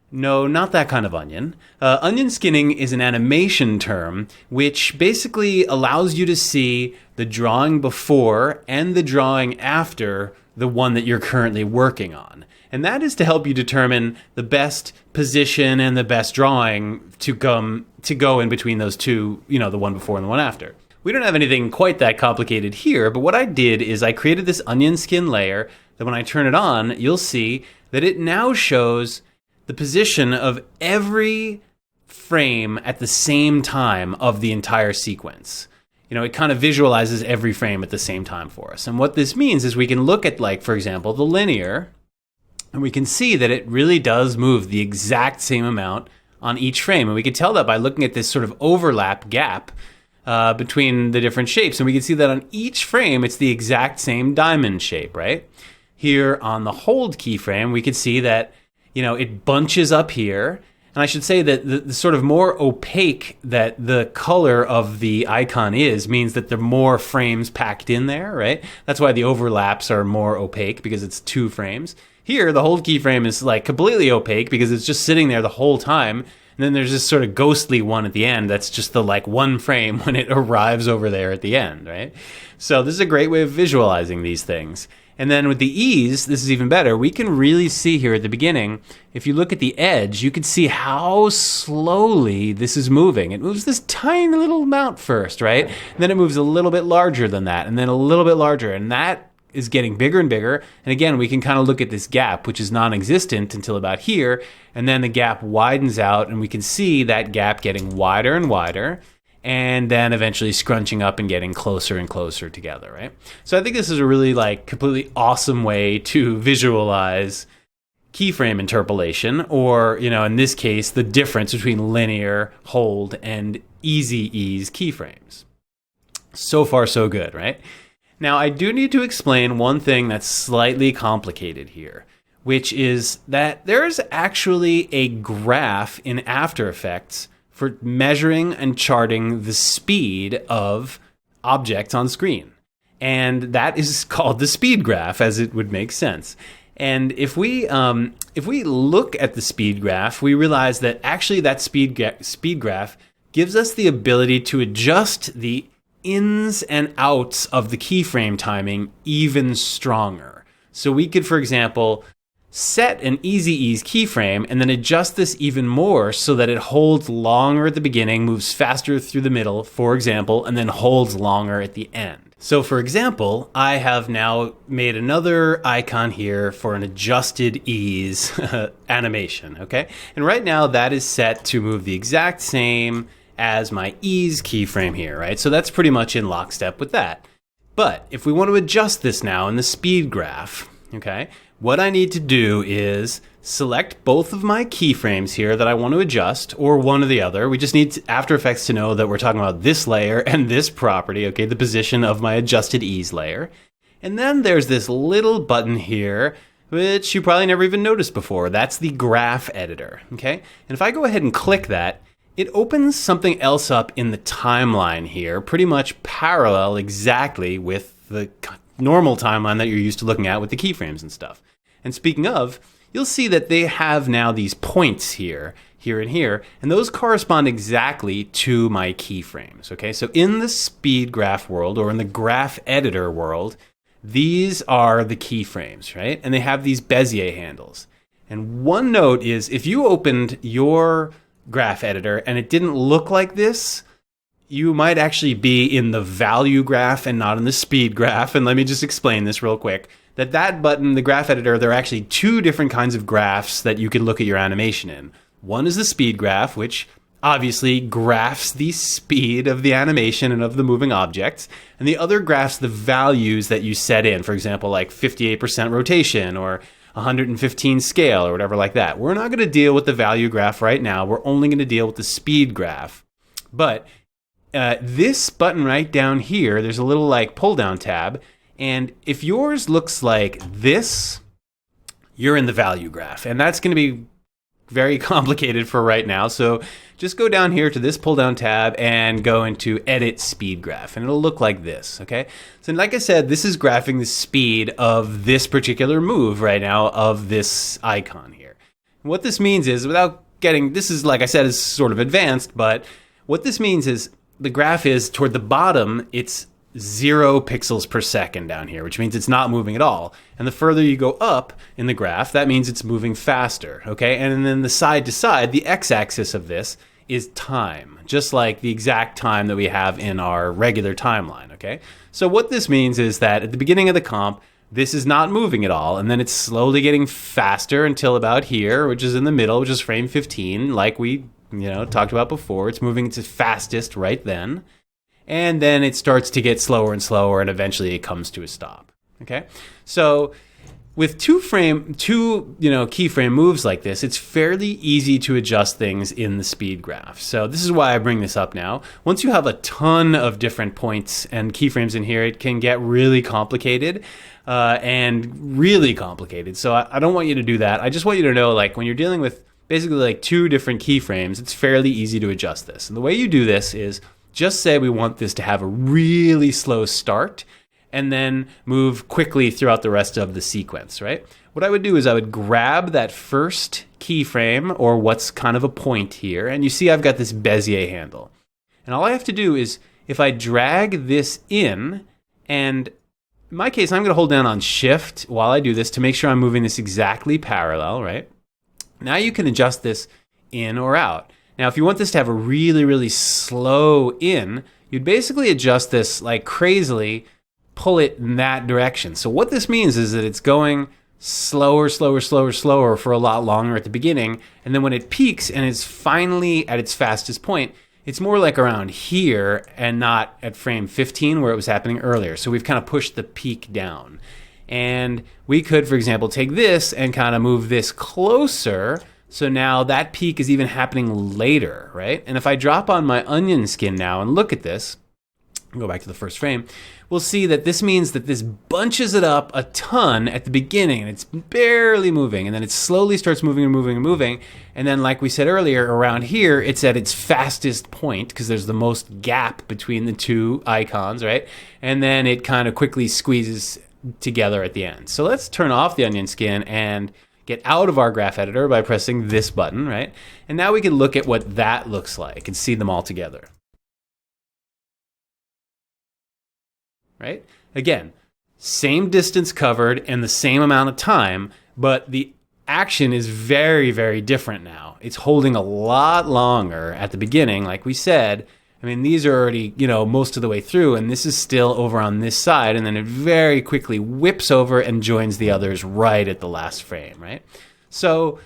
No, not that kind of onion. Onion skinning is an animation term which basically allows you to see the drawing before and the drawing after the one that you're currently working on. And that is to help you determine the best position and the best drawing to go in between those two, the one before and the one after. We don't have anything quite that complicated here, but what I did is I created this onion skin layer that when I turn it on, you'll see that it now shows the position of every frame at the same time of the entire sequence. It kind of visualizes every frame at the same time for us. And what this means is we can look at, like, for example, the linear, and we can see that it really does move the exact same amount on each frame. And we can tell that by looking at this sort of overlap gap between the different shapes. And we can see that on each frame, it's the exact same diamond shape, right? Here on the hold keyframe, we can see that, it bunches up here. And I should say that the sort of more opaque that the color of the icon is means that there are more frames packed in there, right? That's why the overlaps are more opaque, because it's 2 frames. Here, the hold keyframe is like completely opaque because it's just sitting there the whole time. And then there's this sort of ghostly one at the end that's just the one frame when it arrives over there at the end, right? So this is a great way of visualizing these things. And then with the ease, this is even better. We can really see here at the beginning, if you look at the edge, you can see how slowly this is moving. It moves this tiny little amount first, right? And then it moves a little bit larger than that, and then a little bit larger. And that is getting bigger and bigger. And again, we can kind of look at this gap, which is non-existent until about here. And then the gap widens out, and we can see that gap getting wider and wider, and then eventually scrunching up and getting closer and closer together, right? So I think this is a really completely awesome way to visualize keyframe interpolation, or, in this case, the difference between linear, hold, and easy ease keyframes. So far, so good, right? Now, I do need to explain one thing that's slightly complicated here, which is that there's actually a graph in After Effects for measuring and charting the speed of objects on screen. And that is called the speed graph, as it would make sense. And if we look at the speed graph, we realize that actually that speed graph gives us the ability to adjust the ins and outs of the keyframe timing even stronger. So we could, for example, set an easy ease keyframe and then adjust this even more so that it holds longer at the beginning, moves faster through the middle, for example, and then holds longer at the end. So for example, I have now made another icon here for an adjusted ease animation, okay? And right now that is set to move the exact same as my ease keyframe here, right? So that's pretty much in lockstep with that. But if we want to adjust this now in the speed graph, okay, what I need to do is select both of my keyframes here that I want to adjust, or one or the other. We just need After Effects to know that we're talking about this layer and this property, okay, the position of my adjusted ease layer. And then there's this little button here, which you probably never even noticed before. That's the graph editor, okay? And if I go ahead and click that, it opens something else up in the timeline here, pretty much parallel exactly with the normal timeline that you're used to looking at with the keyframes and stuff. And speaking of, you'll see that they have now these points here, here and here, and those correspond exactly to my keyframes, okay? So in the speed graph world, or in the graph editor world, these are the keyframes, right? And they have these Bezier handles. And one note is, if you opened your graph editor and it didn't look like this, you might actually be in the value graph and not in the speed graph. And let me just explain this real quick. That button, the graph editor, there are actually two different kinds of graphs that you can look at your animation in. One is the speed graph, which obviously graphs the speed of the animation and of the moving objects. And the other graphs the values that you set in. For example, like 58% rotation or 115 scale or whatever like that. We're not going to deal with the value graph right now. We're only going to deal with the speed graph. But this button right down here, there's a little like pull down tab. And if yours looks like this, you're in the value graph. And that's going to be very complicated for right now. So just go down here to this pull down tab and go into edit speed graph, and it'll look like this, okay? So like I said, this is graphing the speed of this particular move right now of this icon here. And what this means is, without getting, this is, like I said, is sort of advanced, but what this means is the graph is toward the bottom, it's 0 pixels per second down here, which means it's not moving at all. And the further you go up in the graph, that means it's moving faster, okay? And then the side to side, the x-axis of this is time, just like the exact time that we have in our regular timeline, okay? So what this means is that at the beginning of the comp, this is not moving at all, and then it's slowly getting faster until about here, which is in the middle, which is frame 15, like we talked about before. It's moving its fastest right then. And then it starts to get slower and slower, and eventually it comes to a stop. Okay, so with two keyframe moves like this, it's fairly easy to adjust things in the speed graph. So this is why I bring this up now. Once you have a ton of different points and keyframes in here, it can get really complicated and really complicated. So I don't want you to do that. I just want you to know, like, when you're dealing with basically like two different keyframes, it's fairly easy to adjust this. And the way you do this is, just say we want this to have a really slow start and then move quickly throughout the rest of the sequence, right? What I would do is I would grab that first keyframe, or what's kind of a point here, and you see I've got this Bezier handle. And all I have to do is, if I drag this in, and in my case, I'm going to hold down on Shift while I do this to make sure I'm moving this exactly parallel, right? Now you can adjust this in or out. Now, if you want this to have a really, really slow in, you'd basically adjust this like crazily, pull it in that direction. So what this means is that it's going slower, slower, slower, slower for a lot longer at the beginning. And then when it peaks and is finally at its fastest point, it's more like around here and not at frame 15 where it was happening earlier. So we've kind of pushed the peak down. And we could, for example, take this and kind of move this closer. So now that peak is even happening later, right? And if I drop on my onion skin now and look at this, go back to the first frame, we'll see that this means that this bunches it up a ton at the beginning, and it's barely moving, and then it slowly starts moving and moving and moving. And then, like we said earlier, around here, it's at its fastest point because there's the most gap between the two icons, right? And then it kind of quickly squeezes together at the end. So let's turn off the onion skin and get out of our graph editor by pressing this button, right? And now we can look at what that looks like and see them all together. Right? Again, same distance covered and the same amount of time, but the action is very, very different now. It's holding a lot longer at the beginning, like we said. I mean, these are already, most of the way through, and this is still over on this side, and then it very quickly whips over and joins the others right at the last frame, right? So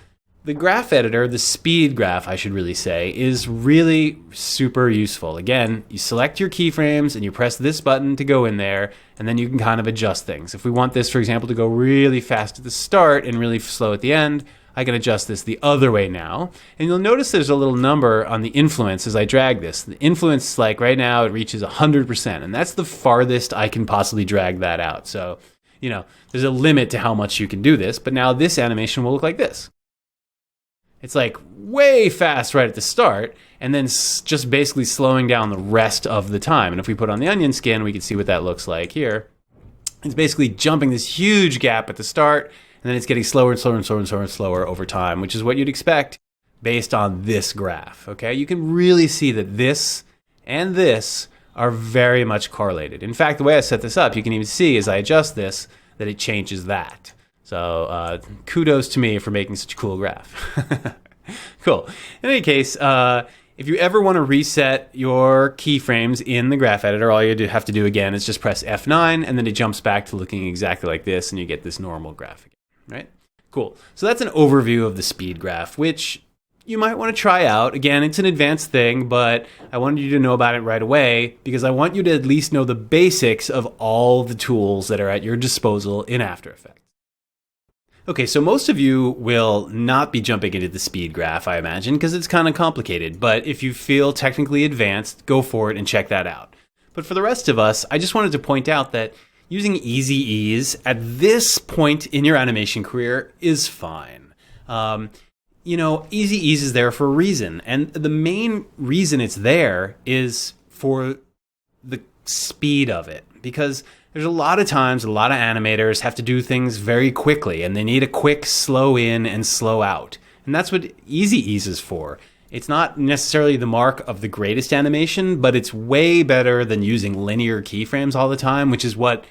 The graph editor, the speed graph, I should really say, is really super useful. Again, you select your keyframes and you press this button to go in there, and then you can kind of adjust things. If we want this, for example, to go really fast at the start and really slow at the end, I can adjust this the other way now. And you'll notice there's a little number on the influence as I drag this. The influence, like right now, it reaches 100%, and that's the farthest I can possibly drag that out. So, there's a limit to how much you can do this, but now this animation will look like this. It's like way fast right at the start, and then just basically slowing down the rest of the time. And if we put on the onion skin, we can see what that looks like here. It's basically jumping this huge gap at the start, and then it's getting slower and slower and slower and slower and slower over time, which is what you'd expect based on this graph, okay? You can really see that this and this are very much correlated. In fact, the way I set this up, you can even see as I adjust this that it changes that. So kudos to me for making such a cool graph. Cool. In any case, if you ever want to reset your keyframes in the graph editor, all you have to do again is just press F9, and then it jumps back to looking exactly like this, and you get this normal graph again, right? Cool. So that's an overview of the speed graph, which you might want to try out. Again, it's an advanced thing, but I wanted you to know about it right away because I want you to at least know the basics of all the tools that are at your disposal in After Effects. Okay, so most of you will not be jumping into the speed graph, I imagine, because it's kind of complicated. But if you feel technically advanced, go for it and check that out. But for the rest of us, I just wanted to point out that using easy ease at this point in your animation career is fine. Easy ease is there for a reason. And the main reason it's there is for the speed of it. Because there's a lot of times, a lot of animators have to do things very quickly, and they need a quick slow in and slow out. And that's what easy ease is for. It's not necessarily the mark of the greatest animation, but it's way better than using linear keyframes all the time, which is what,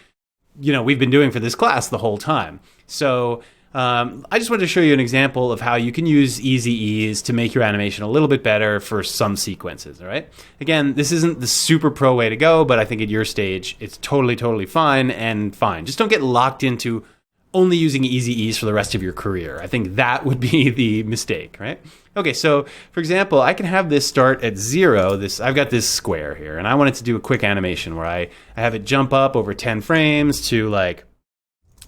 we've been doing for this class the whole time. So I just wanted to show you an example of how you can use easy ease to make your animation a little bit better for some sequences, all right? Again, this isn't the super pro way to go, but I think at your stage, it's totally fine and fine. Just don't get locked into only using easy ease for the rest of your career. I think that would be the mistake, right? Okay, so for example, I can have this start at 0. I've got this square here, and I want it to do a quick animation where I have it jump up over 10 frames to like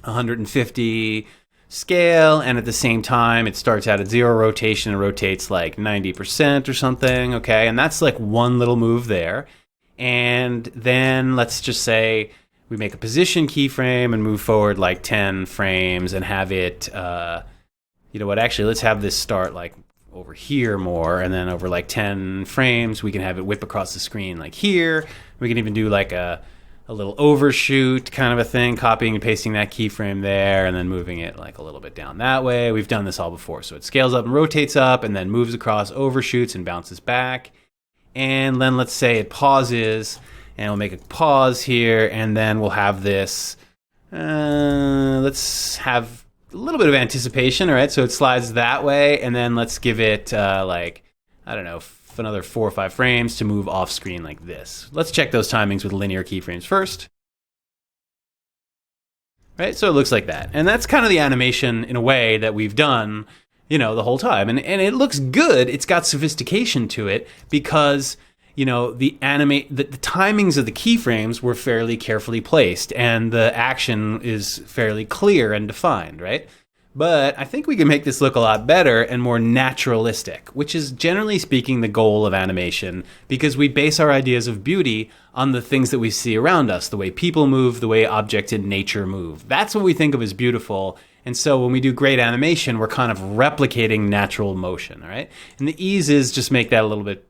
150 scale, and at the same time it starts out at 0 rotation and rotates like 90% or something, okay? And that's like one little move there. And then let's just say we make a position keyframe and move forward like 10 frames and have it, actually let's have this start like over here more, and then over like 10 frames we can have it whip across the screen like here. We can even do like a little overshoot kind of a thing, copying and pasting that keyframe there and then moving it like a little bit down that way. We've done this all before. So it scales up and rotates up and then moves across, overshoots and bounces back. And then let's say it pauses, and we'll make a pause here, and then we'll have this, let's have a little bit of anticipation, all right? So it slides that way, and then let's give it another 4 or 5 frames to move off screen like this. Let's check those timings with linear keyframes first. Right, so it looks like that. And that's kind of the animation in a way that we've done, the whole time. And it looks good. It's got sophistication to it because, the timings of the keyframes were fairly carefully placed and the action is fairly clear and defined, right? But I think we can make this look a lot better and more naturalistic, which is generally speaking the goal of animation, because we base our ideas of beauty on the things that we see around us, the way people move, the way objects in nature move. That's what we think of as beautiful. And so when we do great animation, we're kind of replicating natural motion, all right? And the ease is just make that a little bit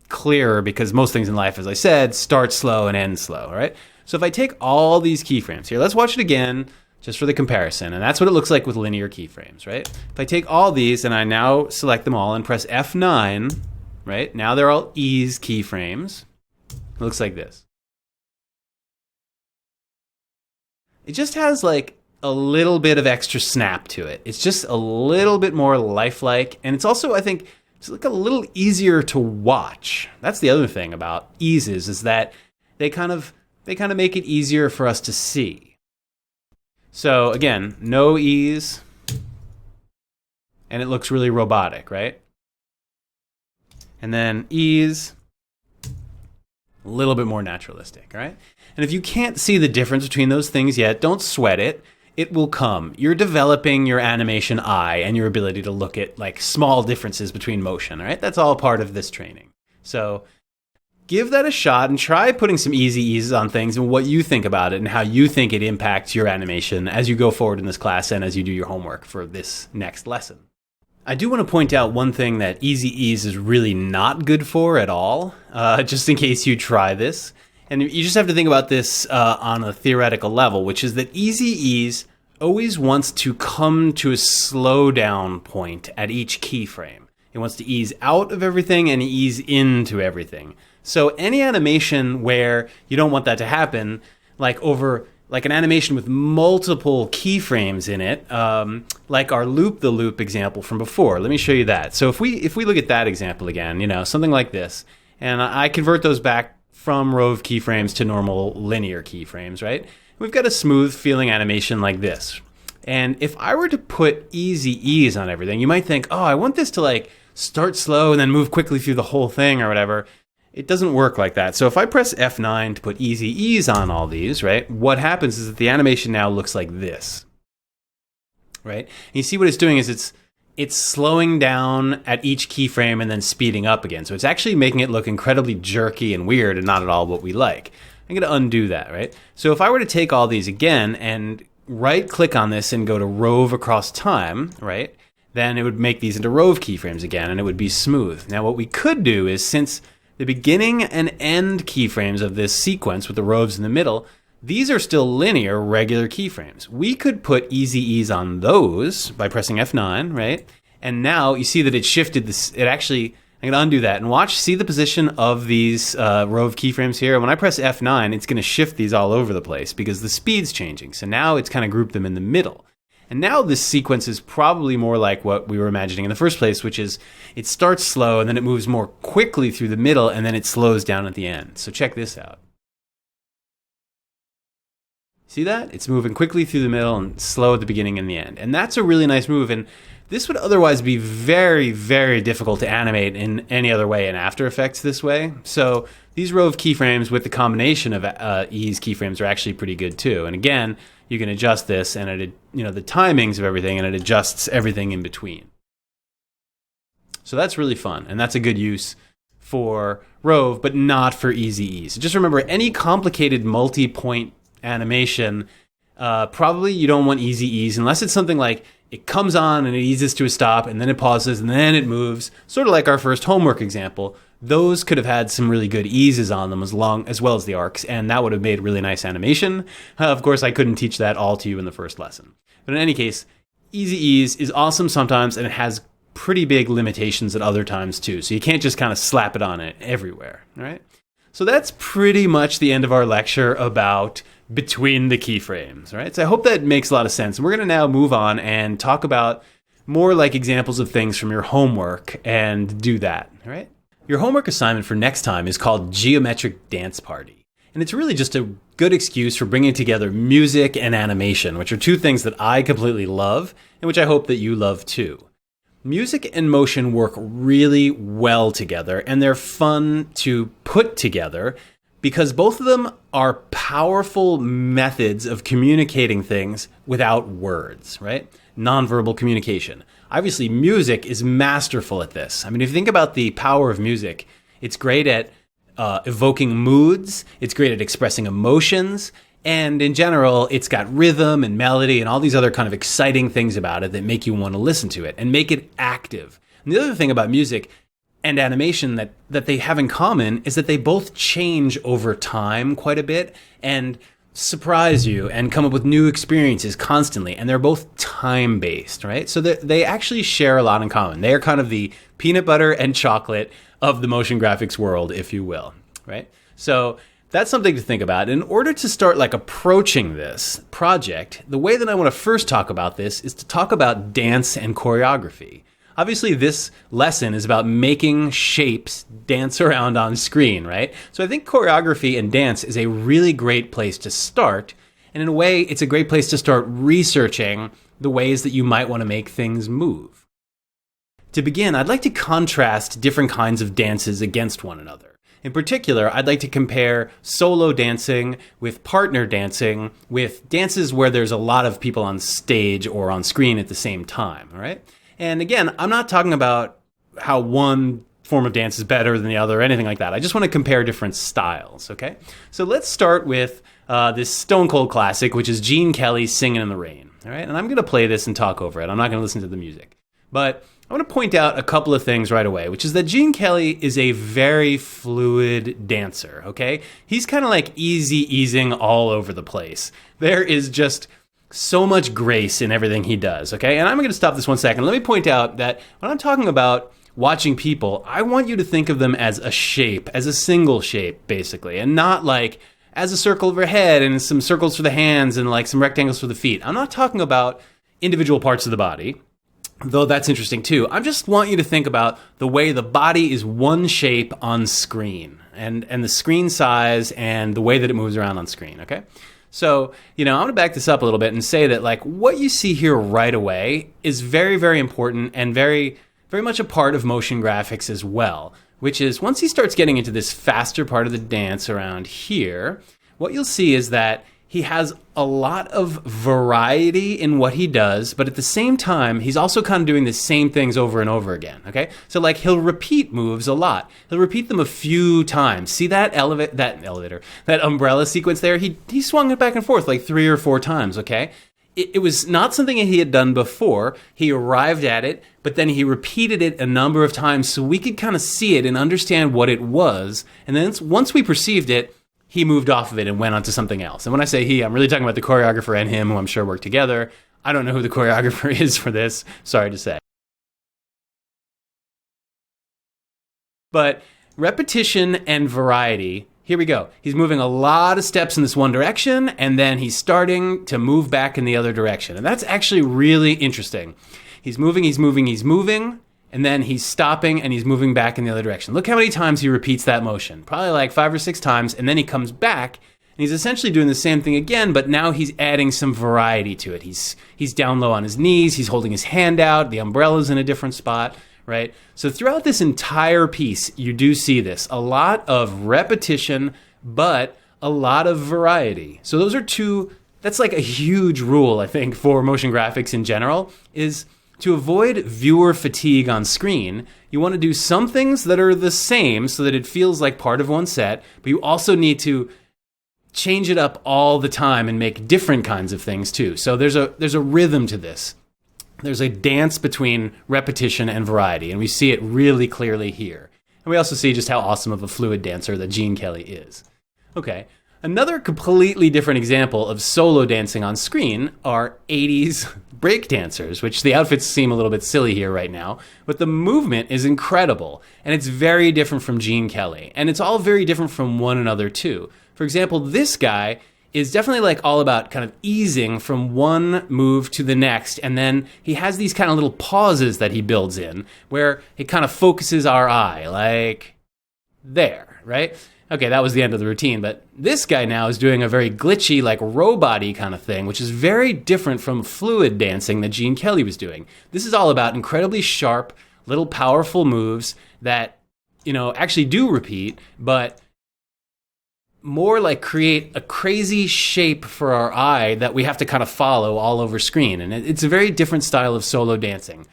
clearer, because most things in life, as I said, start slow and end slow, all right? So if I take all these keyframes here, let's watch it again, just for the comparison. And that's what it looks like with linear keyframes, right? If I take all these and I now select them all and press F9, right? Now they're all ease keyframes. It looks like this. It just has like a little bit of extra snap to it. It's just a little bit more lifelike. And it's also, I think, it's like a little easier to watch. That's the other thing about eases, is that they kind of make it easier for us to see. So again, no ease, and it looks really robotic, right? And then ease, a little bit more naturalistic, right? And if you can't see the difference between those things yet, don't sweat it. It will come. You're developing your animation eye and your ability to look at like small differences between motion, right? That's all part of this training. So give that a shot and try putting some easy eases on things and what you think about it and how you think it impacts your animation as you go forward in this class and as you do your homework for this next lesson. I do want to point out one thing that easy ease is really not good for at all, just in case you try this. And you just have to think about this on a theoretical level, which is that easy ease always wants to come to a slow down point at each keyframe. It wants to ease out of everything and ease into everything. So any animation where you don't want that to happen, like an animation with multiple keyframes in it, like our loop the loop example from before. Let me show you that. So if we look at that example again, something like this, and I convert those back from rove keyframes to normal linear keyframes, right? We've got a smooth feeling animation like this. And if I were to put easy ease on everything, you might think, oh, I want this to like start slow and then move quickly through the whole thing or whatever. It doesn't work like that. So if I press F9 to put easy ease on all these, right, what happens is that the animation now looks like this, right? And you see what it's doing is it's slowing down at each keyframe and then speeding up again. So it's actually making it look incredibly jerky and weird and not at all what we like. I'm going to undo that, right? So if I were to take all these again and right-click on this and go to rove across time, right, then it would make these into rove keyframes again and it would be smooth. Now what we could do is, since the beginning and end keyframes of this sequence with the roves in the middle, these are still linear, regular keyframes. We could put easy ease on those by pressing F9, right? And now you see that it shifted this. I'm going to undo that and watch, see the position of these rove keyframes here. When I press F9, it's going to shift these all over the place because the speed's changing. So now it's kind of grouped them in the middle. And now this sequence is probably more like what we were imagining in the first place, which is it starts slow and then it moves more quickly through the middle and then it slows down at the end. So check this out. See that? It's moving quickly through the middle and slow at the beginning and the end. And that's a really nice move. And this would otherwise be very, very difficult to animate in any other way in After Effects this way. So these rove keyframes with the combination of ease keyframes are actually pretty good too. And again, you can adjust this and the timings of everything, and it adjusts everything in between. So that's really fun, and that's a good use for rove, but not for easy ease. Just remember, any complicated multi-point animation, probably you don't want easy ease unless it's something like it comes on and it eases to a stop and then it pauses and then it moves, sort of like our first homework example. Those could have had some really good eases on them as well as the arcs, and that would have made really nice animation. Of course, I couldn't teach that all to you in the first lesson. But in any case, easy ease is awesome sometimes, and it has pretty big limitations at other times too. So you can't just kind of slap it on it everywhere, all right? So that's pretty much the end of our lecture about Between the Keyframes, right? So I hope that makes a lot of sense. And we're going to now move on and talk about more like examples of things from your homework and do that, all right? Your homework assignment for next time is called Geometric Dance Party. And it's really just a good excuse for bringing together music and animation, which are two things that I completely love and which I hope that you love too. Music and motion work really well together, and they're fun to put together because both of them are powerful methods of communicating things without words, right? Nonverbal communication. Obviously, music is masterful at this. I mean, if you think about the power of music, it's great at evoking moods, it's great at expressing emotions, and in general, it's got rhythm and melody and all these other kind of exciting things about it that make you want to listen to it and make it active. And the other thing about music and animation that they have in common is that they both change over time quite a bit and surprise you and come up with new experiences constantly, and they're both time-based, right? So they actually share a lot in common. They are kind of the peanut butter and chocolate of the motion graphics world, if you will, right? So that's something to think about. In order to start like approaching this project, the way that I want to first talk about this is to talk about dance and choreography. Obviously, this lesson is about making shapes dance around on screen, right? So I think choreography and dance is a really great place to start. And in a way, it's a great place to start researching the ways that you might want to make things move. To begin, I'd like to contrast different kinds of dances against one another. In particular, I'd like to compare solo dancing with partner dancing with dances where there's a lot of people on stage or on screen at the same time, all right? And again, I'm not talking about how one form of dance is better than the other or anything like that. I just want to compare different styles, okay? So let's start with this Stone Cold classic, which is Gene Kelly's Singin' in the Rain, all right? And I'm going to play this and talk over it. I'm not going to listen to the music. But I want to point out a couple of things right away, which is that Gene Kelly is a very fluid dancer, okay? He's kind of like easing all over the place. There is just so much grace in everything he does, okay? And I'm going to stop this 1 second. Let me point out that when I'm talking about watching people, I want you to think of them as a shape, as a single shape, basically, and not like as a circle of her head and some circles for the hands and like some rectangles for the feet. I'm not talking about individual parts of the body, though that's interesting too. I just want you to think about the way the body is one shape on screen and the screen size and the way that it moves around on screen, okay? So, I'm going to back this up a little bit and say that like what you see here right away is very, very important and very, very much a part of motion graphics as well, which is once he starts getting into this faster part of the dance around here, what you'll see is that he has a lot of variety in what he does, but at the same time, he's also kind of doing the same things over and over again, okay? So like he'll repeat moves a lot. He'll repeat them a few times. See that that umbrella sequence there? He swung it back and forth like 3 or 4 times, okay? It was not something that he had done before. He arrived at it, but then he repeated it a number of times so we could kind of see it and understand what it was. And then once we perceived it, he moved off of it and went on to something else. And when I say he, I'm really talking about the choreographer and him, who I'm sure worked together. I don't know who the choreographer is for this, sorry to say. But repetition and variety, here we go. He's moving a lot of steps in this one direction, and then he's starting to move back in the other direction. And that's actually really interesting. He's moving, and then he's stopping and he's moving back in the other direction. Look how many times he repeats that motion. Probably like 5 or 6 times, and then he comes back, and he's essentially doing the same thing again, but now he's adding some variety to it. He's down low on his knees, he's holding his hand out, the umbrella's in a different spot, right? So throughout this entire piece, you do see this. A lot of repetition, but a lot of variety. So those are that's like a huge rule, I think, for motion graphics in general, is to avoid viewer fatigue on screen, you want to do some things that are the same so that it feels like part of one set, but you also need to change it up all the time and make different kinds of things too. So there's a rhythm to this. There's a dance between repetition and variety, and we see it really clearly here. And we also see just how awesome of a fluid dancer that Gene Kelly is. Okay. Another completely different example of solo dancing on screen are 80s break dancers, which the outfits seem a little bit silly here right now, but the movement is incredible, and it's very different from Gene Kelly, and it's all very different from one another too. For example, this guy is definitely like all about kind of easing from one move to the next, and then he has these kind of little pauses that he builds in where it kind of focuses our eye, like there, right? Okay, that was the end of the routine, but this guy now is doing a very glitchy, like robot-y kind of thing, which is very different from fluid dancing that Gene Kelly was doing. This is all about incredibly sharp, little powerful moves that, actually do repeat, but more like create a crazy shape for our eye that we have to kind of follow all over screen. And it's a very different style of solo dancing.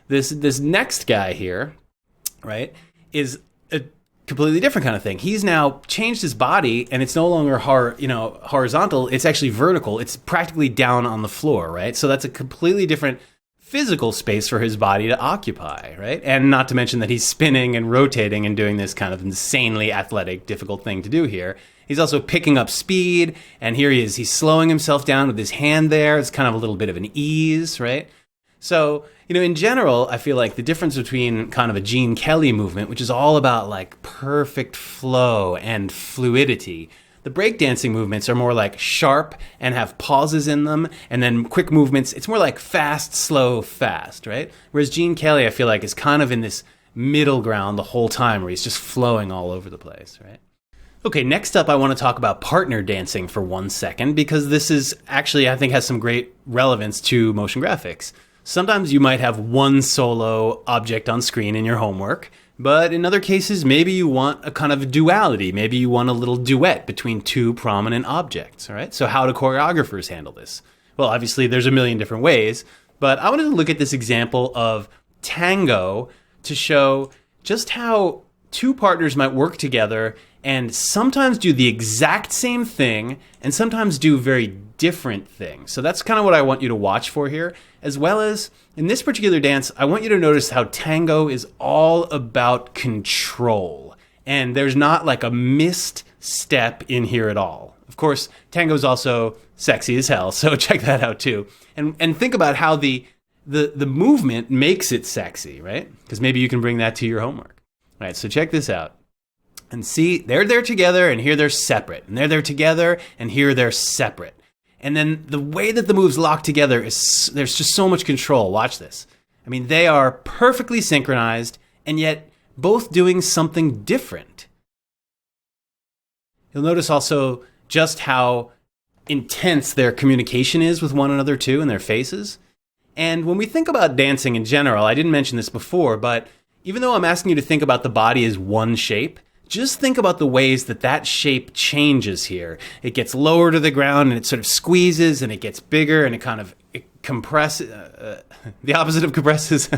This next guy here, right, is a completely different kind of thing. He's now changed his body, and it's no longer horizontal. It's actually vertical. It's practically down on the floor, right? So that's a completely different physical space for his body to occupy, right? And not to mention that he's spinning and rotating and doing this kind of insanely athletic, difficult thing to do here. He's also picking up speed, and here he is. He's slowing himself down with his hand there. It's kind of a little bit of an ease, right? So, in general, I feel like the difference between kind of a Gene Kelly movement, which is all about like perfect flow and fluidity, the breakdancing movements are more like sharp and have pauses in them, and then quick movements, it's more like fast, slow, fast, right? Whereas Gene Kelly, I feel like, is kind of in this middle ground the whole time where he's just flowing all over the place, right? Okay, next up, I want to talk about partner dancing for 1 second, because this is actually, I think, has some great relevance to motion graphics. Sometimes you might have one solo object on screen in your homework, but in other cases, maybe you want a kind of duality. Maybe you want a little duet between two prominent objects, all right? So how do choreographers handle this? Well, obviously, there's a million different ways, but I wanted to look at this example of tango to show just how two partners might work together and sometimes do the exact same thing and sometimes do very different things. So that's kind of what I want you to watch for here, as well as in this particular dance, I want you to notice how tango is all about control. And there's not like a missed step in here at all. Of course, tango is also sexy as hell, so check that out too. And think about how the movement makes it sexy, right? Because maybe you can bring that to your homework. All right, so check this out. And see, they're there together, and here they're separate. And they're there together, and here they're separate. And then the way that the moves lock together is, there's just so much control. Watch this. I mean, they are perfectly synchronized, and yet both doing something different. You'll notice also just how intense their communication is with one another too, in their faces. And when we think about dancing in general, I didn't mention this before, but even though I'm asking you to think about the body as one shape, just think about the ways that that shape changes here. It gets lower to the ground and it sort of squeezes and it gets bigger and it compresses. The opposite of compresses,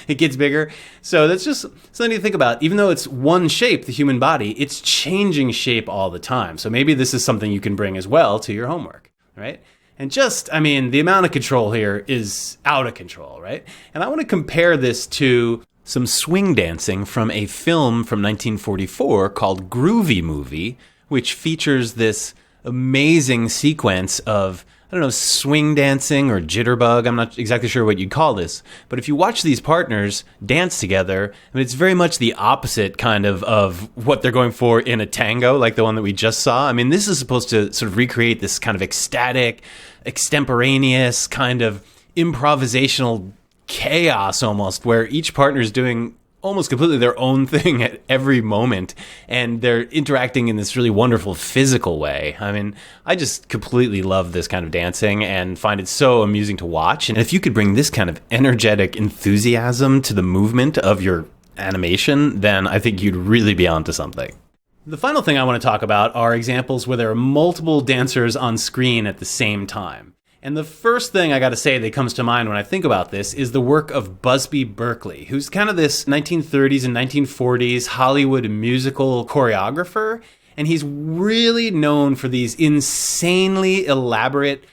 it gets bigger. So that's just something to think about. Even though it's one shape, the human body, it's changing shape all the time. So maybe this is something you can bring as well to your homework, right? And just, I mean, the amount of control here is out of control, right? And I want to compare this to some swing dancing from a film from 1944 called Groovy Movie, which features this amazing sequence of, I don't know, swing dancing or jitterbug. I'm not exactly sure what you'd call this. But if you watch these partners dance together, I mean, it's very much the opposite kind of what they're going for in a tango, like the one that we just saw. I mean, this is supposed to sort of recreate this kind of ecstatic, extemporaneous kind of improvisational chaos almost, where each partner is doing almost completely their own thing at every moment, and they're interacting in this really wonderful physical way. I mean, I just completely love this kind of dancing and find it so amusing to watch. And if you could bring this kind of energetic enthusiasm to the movement of your animation, then I think you'd really be onto something. The final thing I want to talk about are examples where there are multiple dancers on screen at the same time. And the first thing I got to say that comes to mind when I think about this is the work of Busby Berkeley, who's kind of this 1930s and 1940s Hollywood musical choreographer. And he's really known for these insanely elaborate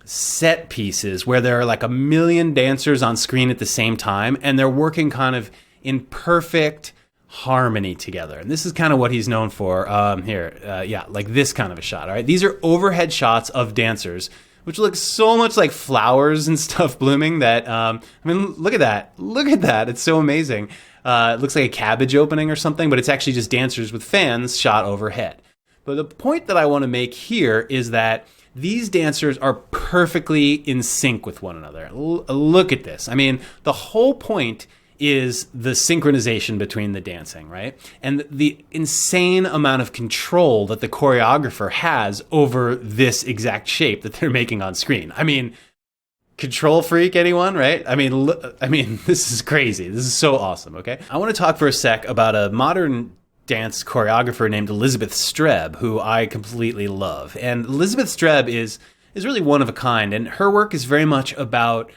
set pieces where there are like a million dancers on screen at the same time, and they're working kind of in perfect harmony together. And this is kind of what he's known for like this kind of a shot. All right, these are overhead shots of dancers, which looks so much like flowers and stuff blooming that, I mean, look at that. Look at that. It's so amazing. It looks like a cabbage opening or something, but it's actually just dancers with fans shot overhead. But the point that I want to make here is that these dancers are perfectly in sync with one another. Look at this. I mean, the whole point is the synchronization between the dancing, right? And the insane amount of control that the choreographer has over this exact shape that they're making on screen. I mean, control freak, anyone, right? I mean, this is crazy. This is so awesome, okay? I want to talk for a sec about a modern dance choreographer named Elizabeth Streb, who I completely love. And Elizabeth Streb is really one of a kind, and her work is very much about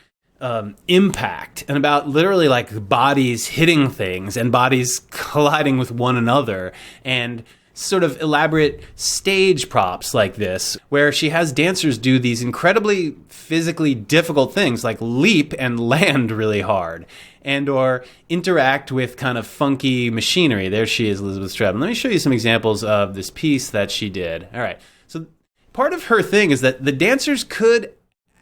impact and about literally like bodies hitting things and bodies colliding with one another, and sort of elaborate stage props like this, where she has dancers do these incredibly physically difficult things like leap and land really hard, and or interact with kind of funky machinery. There she is, Elizabeth Streb. And let me show you some examples of this piece that she did. All right. So part of her thing is that the dancers could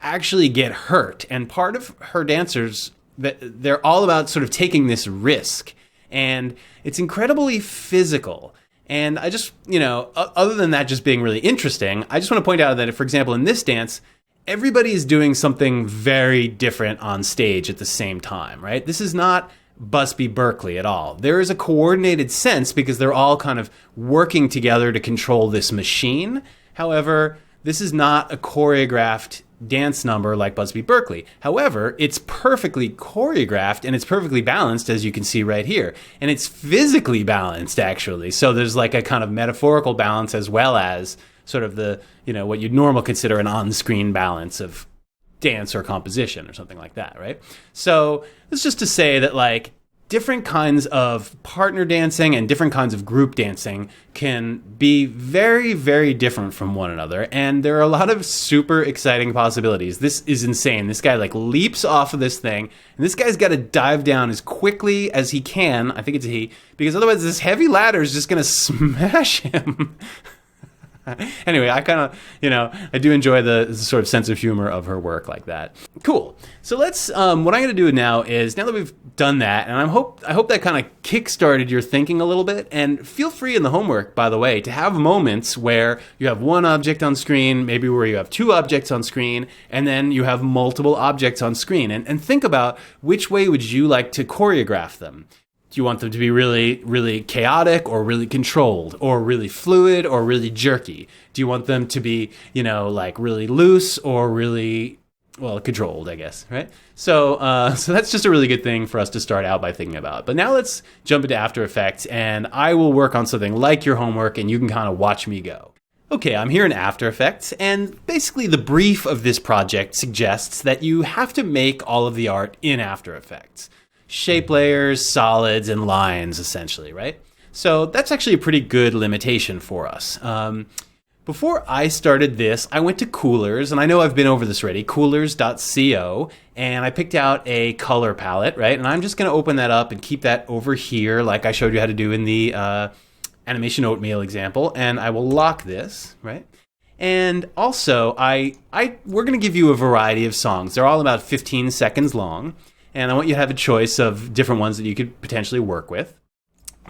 actually get hurt, and part of her dancers, that they're all about sort of taking this risk, and it's incredibly physical. And I just, other than that just being really interesting, I just want to point out that, for example, in this dance, everybody is doing something very different on stage at the same time, right? This is not Busby Berkeley at all. There is a coordinated sense because they're all kind of working together to control this machine. However, this is not a choreographed dance number like Busby Berkeley. However, it's perfectly choreographed and it's perfectly balanced, as you can see right here. And it's physically balanced, actually. So there's like a kind of metaphorical balance as well as sort of the, what you'd normally consider an on-screen balance of dance or composition or something like that, right? So it's just to say that like different kinds of partner dancing and different kinds of group dancing can be very, very different from one another. And there are a lot of super exciting possibilities. This is insane. This guy like leaps off of this thing, and this guy's got to dive down as quickly as he can. I think it's a he, because otherwise this heavy ladder is just going to smash him. Anyway, I kind of, I do enjoy the sort of sense of humor of her work like that. Cool. So let's, what I'm going to do now that we've done that, and I hope that kind of kick-started your thinking a little bit, and feel free in the homework, by the way, to have moments where you have one object on screen, maybe where you have two objects on screen, and then you have multiple objects on screen, and think about which way would you like to choreograph them. Do you want them to be really, really chaotic or really controlled or really fluid or really jerky? Do you want them to be, like really loose or really, controlled, I guess, right? So that's just a really good thing for us to start out by thinking about. But now let's jump into After Effects, and I will work on something like your homework, and you can kind of watch me go. Okay, I'm here in After Effects, and basically the brief of this project suggests that you have to make all of the art in After Effects. Shape layers, solids, and lines, essentially, right? So that's actually a pretty good limitation for us. Before I started this, I went to Coolers, and I know I've been over this already, coolers.co, and I picked out a color palette, right? And I'm just going to open that up and keep that over here, like I showed you how to do in the animation oatmeal example, and I will lock this, right? And also, we're going to give you a variety of songs. They're all about 15 seconds long. And I want you to have a choice of different ones that you could potentially work with,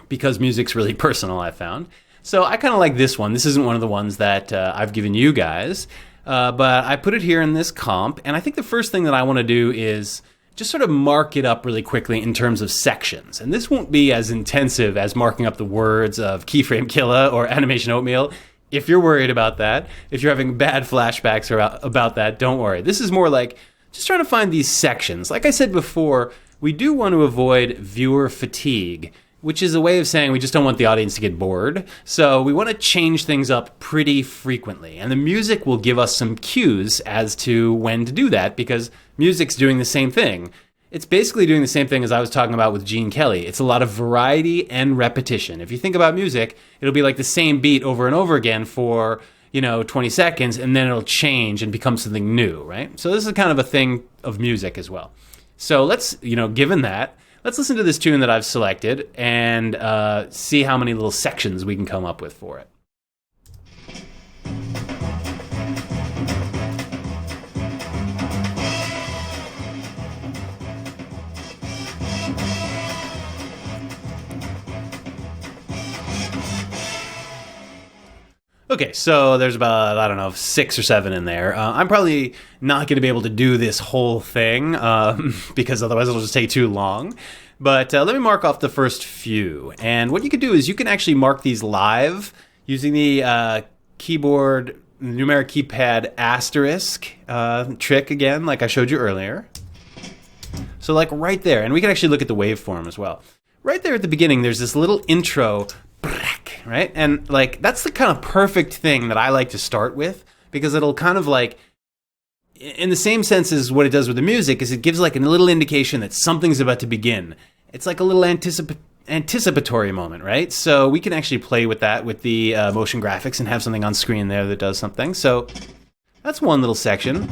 because music's really personal, I found. So I kind of like this one. This isn't one of the ones that I've given you guys, but I put it here in this comp. And I think the first thing that I want to do is just sort of mark it up really quickly in terms of sections. And this won't be as intensive as marking up the words of Keyframe Killa or Animation Oatmeal. If you're worried about that, if you're having bad flashbacks about that, don't worry. This is more like just trying to find these sections. Like I said before, we do want to avoid viewer fatigue, which is a way of saying we just don't want the audience to get bored. So we want to change things up pretty frequently. And the music will give us some cues as to when to do that, because music's doing the same thing. It's basically doing the same thing as I was talking about with Gene Kelly. It's a lot of variety and repetition. If you think about music, it'll be like the same beat over and over again for 20 seconds, and then it'll change and become something new, right? So this is kind of a thing of music as well. So let's, given that, let's listen to this tune that I've selected and see how many little sections we can come up with for it. Okay, so there's about, 6 or 7 in there. I'm probably not going to be able to do this whole thing because otherwise it'll just take too long. But let me mark off the first few. And what you can do is you can actually mark these live using the keyboard numeric keypad asterisk trick again, like I showed you earlier. So like right there, and we can actually look at the waveform as well. Right there at the beginning, there's this little intro, right? And like that's the kind of perfect thing that I like to start with, because it'll kind of like, in the same sense as what it does with the music, is it gives like a little indication that something's about to begin. It's like a little anticipatory moment, right? So we can actually play with that with the motion graphics and have something on screen there that does something. So that's one little section.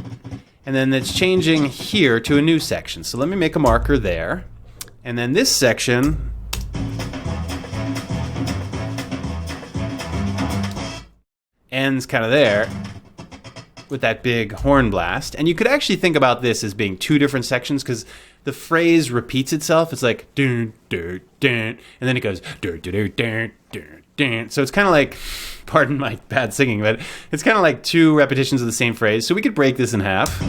And then it's changing here to a new section. So let me make a marker there. And then this section ends kind of there with that big horn blast. And you could actually think about this as being two different sections, because the phrase repeats itself. It's like dun, dun, dun, and then it goes dun, dun, dun, dun, dun, dun. So it's kind of like, pardon my bad singing, but it's kind of like two repetitions of the same phrase. So we could break this in half,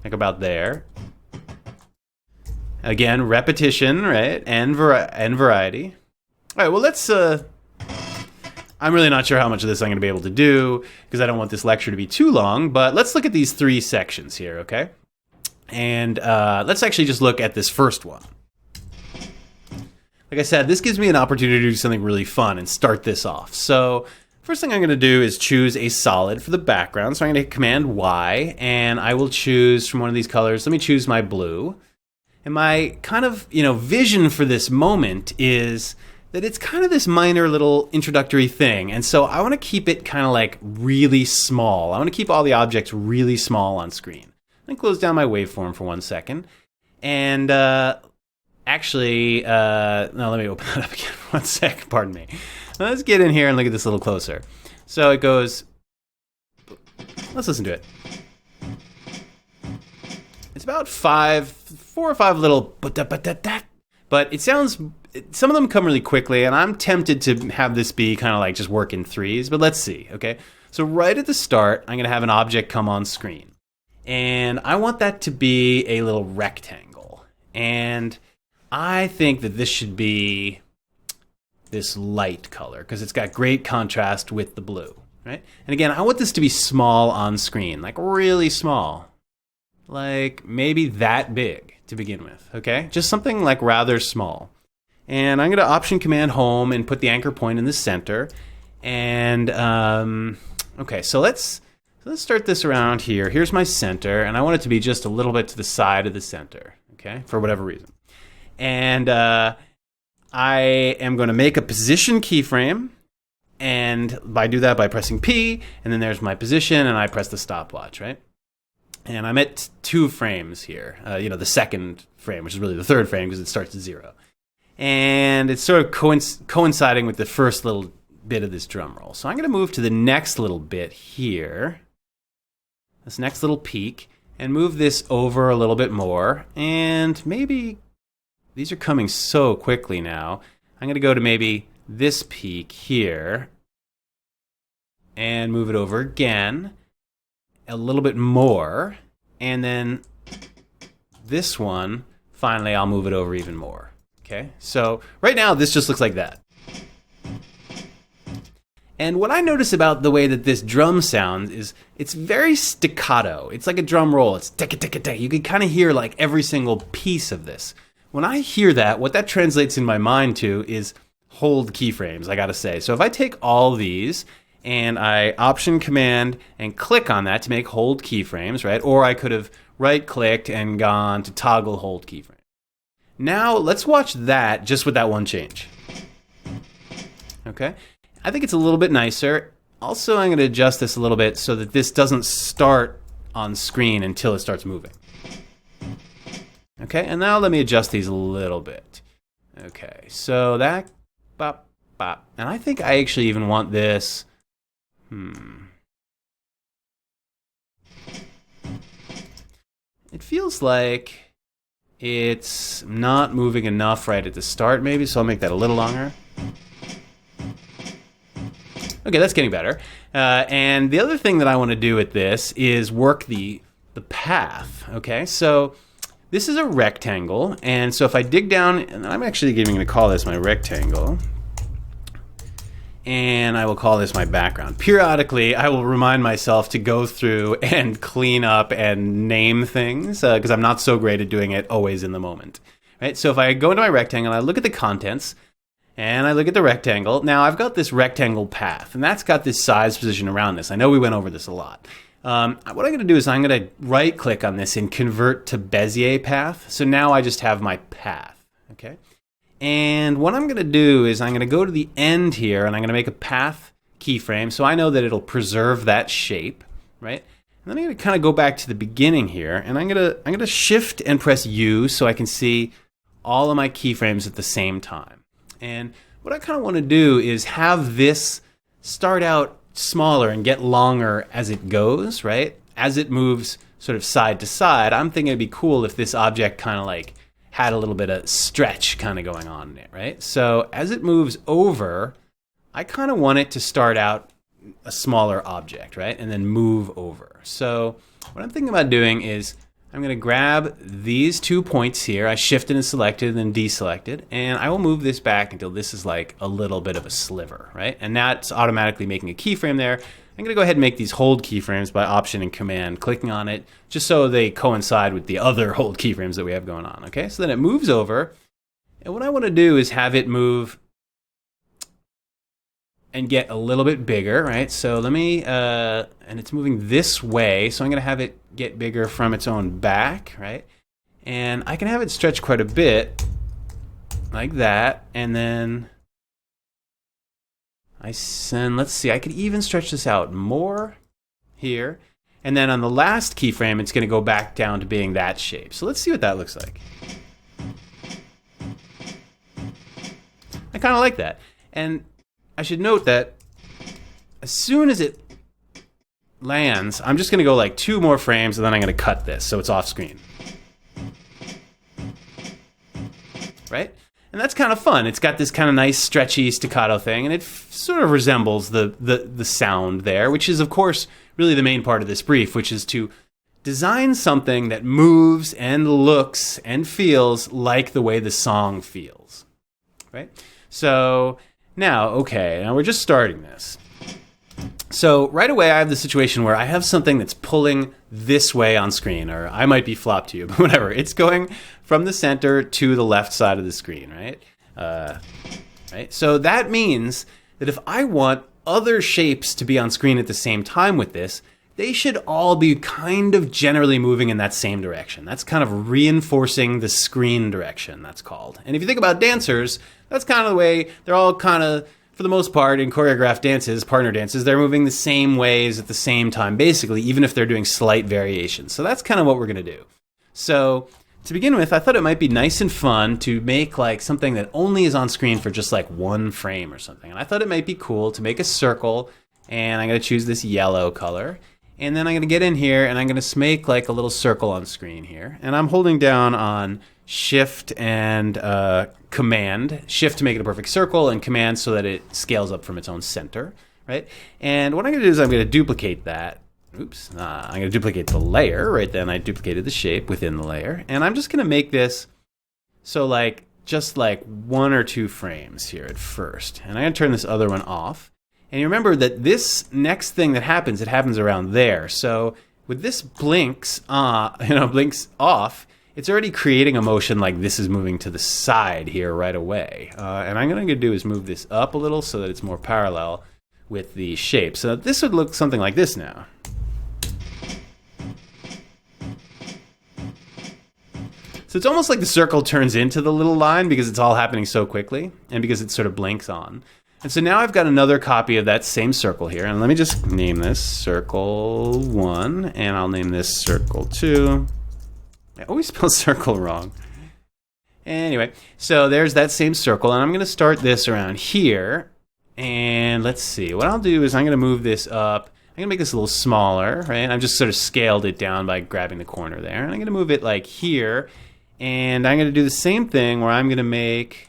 like about there. Again, repetition, right, and variety. All right, well, let's I'm really not sure how much of this I'm going to be able to do because I don't want this lecture to be too long, but let's look at these 3 sections here, okay? And let's actually just look at this first one. Like I said, this gives me an opportunity to do something really fun and start this off. So first thing I'm going to do is choose a solid for the background. So I'm going to hit Command Y, and I will choose from one of these colors. Let me choose my blue. And my kind of, vision for this moment is that it's kind of this minor little introductory thing. And so I want to keep it kind of like really small. I want to keep all the objects really small on screen. Let me close down my waveform for 1 second. And actually, no, let me open that up again for 1 second. Pardon me. Let's get in here and look at this a little closer. So it goes, let's listen to it. It's about 4 or 5 little, but it sounds, some of them come really quickly, and I'm tempted to have this be kind of like just work in 3s, but let's see, okay? So right at the start, I'm going to have an object come on screen. And I want that to be a little rectangle. And I think that this should be this light color because it's got great contrast with the blue, right? And again, I want this to be small on screen, like really small. Like maybe that big to begin with, okay? Just something like rather small. And I'm going to Option Command Home and put the anchor point in the center. And okay, so let's start this around here. Here's my center, and I want it to be just a little bit to the side of the center, okay? For whatever reason. And I am going to make a position keyframe, and I do that by pressing P, and then there's my position, and I press the stopwatch, right? And I'm at 2 frames here, the second frame, which is really the third frame because it starts at 0. And it's sort of coinciding with the first little bit of this drum roll. So I'm going to move to the next little bit here, this next little peak, and move this over a little bit more. And maybe these are coming so quickly now. I'm going to go to maybe this peak here and move it over again a little bit more, and then this one, finally, I'll move it over even more. Okay, so right now this just looks like that. And what I notice about the way that this drum sounds is it's very staccato. It's like a drum roll. It's ticka ticka ticka. You can kind of hear like every single piece of this. When I hear that, what that translates in my mind to is hold keyframes, I gotta say. So if I take all these and I Option Command and click on that to make hold keyframes, right? Or I could have right-clicked and gone to toggle hold keyframe. Now let's watch that just with that one change. Okay, I think it's a little bit nicer. Also, I'm going to adjust this a little bit so that this doesn't start on screen until it starts moving. Okay, and now let me adjust these a little bit. Okay, so that, bop, bop. And I think I actually even want this. It feels like it's not moving enough right at the start, maybe, so I'll make that a little longer. Okay, that's getting better. And the other thing that I want to do with this is work the path, okay? So this is a rectangle, and so if I dig down, and I'm actually even going to call this my rectangle, and I will call this my background. Periodically, I will remind myself to go through and clean up and name things, because I'm not so great at doing it always in the moment. Right? So if I go into my rectangle, I look at the contents, and I look at the rectangle. Now, I've got this rectangle path, and that's got this size position around this. I know we went over this a lot. What I'm going to do is I'm going to right-click on this and convert to Bezier path. So now I just have my path, okay? And what I'm going to do is I'm going to go to the end here, and I'm going to make a path keyframe, so I know that it'll preserve that shape, right? And then I'm going to kind of go back to the beginning here, and I'm going to shift and press U so I can see all of my keyframes at the same time. And what I kind of want to do is have this start out smaller and get longer as it goes, right? As it moves sort of side to side, I'm thinking it'd be cool if this object kind of like had a little bit of stretch kind of going on in it, right? So as it moves over, I kind of want it to start out a smaller object, right? And then move over. So what I'm thinking about doing is I'm going to grab these 2 points here. I shifted and selected and then deselected. And I will move this back until this is like a little bit of a sliver, right? And that's automatically making a keyframe there. I'm going to go ahead and make these hold keyframes by Option and Command, clicking on it, just so they coincide with the other hold keyframes that we have going on, okay? So then it moves over. And what I want to do is have it move and get a little bit bigger, right? So let me, and it's moving this way, so I'm going to have it get bigger from its own back, right? And I can have it stretch quite a bit, like that, and then let's see, I could even stretch this out more here, and then on the last keyframe, it's going to go back down to being that shape. So let's see what that looks like. I kind of like that. And I should note that as soon as it lands, I'm just going to go like 2 more frames and then I'm going to cut this so it's off screen. Right? And that's kind of fun. It's got this kind of nice stretchy staccato thing, and it sort of resembles the sound there, which is, of course, really the main part of this brief, which is to design something that moves and looks and feels like the way the song feels. Right? So now we're just starting this. So right away, I have the situation where I have something that's pulling this way on screen, or I might be flopped to you, but whatever. It's going from the center to the left side of the screen, right? Right. So that means that if I want other shapes to be on screen at the same time with this, they should all be kind of generally moving in that same direction. That's kind of reinforcing the screen direction, that's called. And if you think about dancers, that's kind of the way they're all kind of, for the most part, in choreographed dances, partner dances, they're moving the same ways at the same time, basically, even if they're doing slight variations. So that's kind of what we're going to do. So to begin with, I thought it might be nice and fun to make like something that only is on screen for just like 1 frame or something. And I thought it might be cool to make a circle, and I'm going to choose this yellow color. And then I'm going to get in here and I'm going to make like a little circle on screen here. And I'm holding down on Shift and Command. Shift to make it a perfect circle, and Command so that it scales up from its own center, right? And what I'm going to do is I'm going to duplicate that. Oops. I'm going to duplicate the layer. Right then I duplicated the shape within the layer. And I'm just going to make this so like just like 1 or 2 frames here at first. And I'm going to turn this other one off. And you remember that this next thing that happens, it happens around there. So with this blinks off, it's already creating a motion like this is moving to the side here right away. And I'm going to do is move this up a little so that it's more parallel with the shape. So this would look something like this now. So it's almost like the circle turns into the little line because it's all happening so quickly and because it sort of blinks on. And so now I've got another copy of that same circle here. And let me just name this Circle 1, and I'll name this Circle 2. I always spell circle wrong. Anyway, so there's that same circle, and I'm going to start this around here. And let's see. What I'll do is I'm going to move this up. I'm going to make this a little smaller, right? I've just sort of scaled it down by grabbing the corner there. And I'm going to move it like here. And I'm going to do the same thing where I'm going to make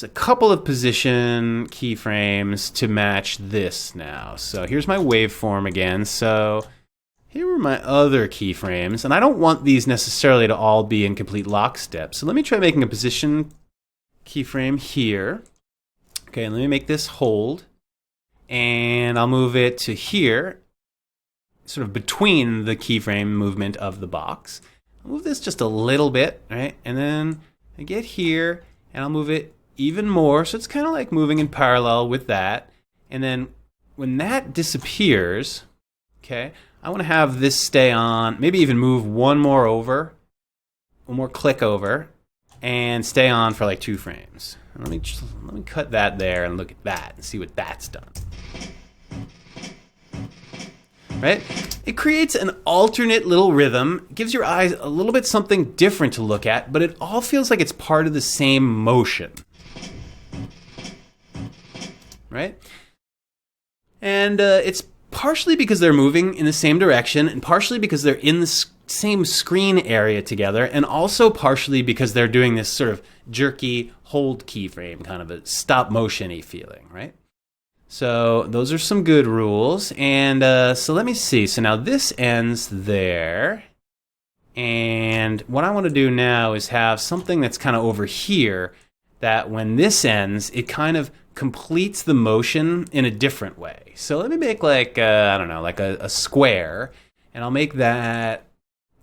a couple of position keyframes to match this now. So here's my waveform again. So here are my other keyframes, and I don't want these necessarily to all be in complete lockstep. So let me try making a position keyframe here. Okay, and let me make this hold, and I'll move it to here, sort of between the keyframe movement of the box. I'll move this just a little bit, right? And then I get here, and I'll move it even more, so it's kind of like moving in parallel with that. And then when that disappears, okay, I want to have this stay on, maybe even move one more click over, and stay on for like 2 frames. And let me cut that there and look at that and see what that's done. Right? It creates an alternate little rhythm, gives your eyes a little bit something different to look at, but it all feels like it's part of the same motion. Right? And it's partially because they're moving in the same direction, and partially because they're in the same screen area together, and also partially because they're doing this sort of jerky hold keyframe, kind of a stop motion-y feeling, right? So those are some good rules. And so let me see. So now this ends there. And what I want to do now is have something that's kind of over here that when this ends, it kind of completes the motion in a different way. So let me make like, I don't know, like a square, and I'll make that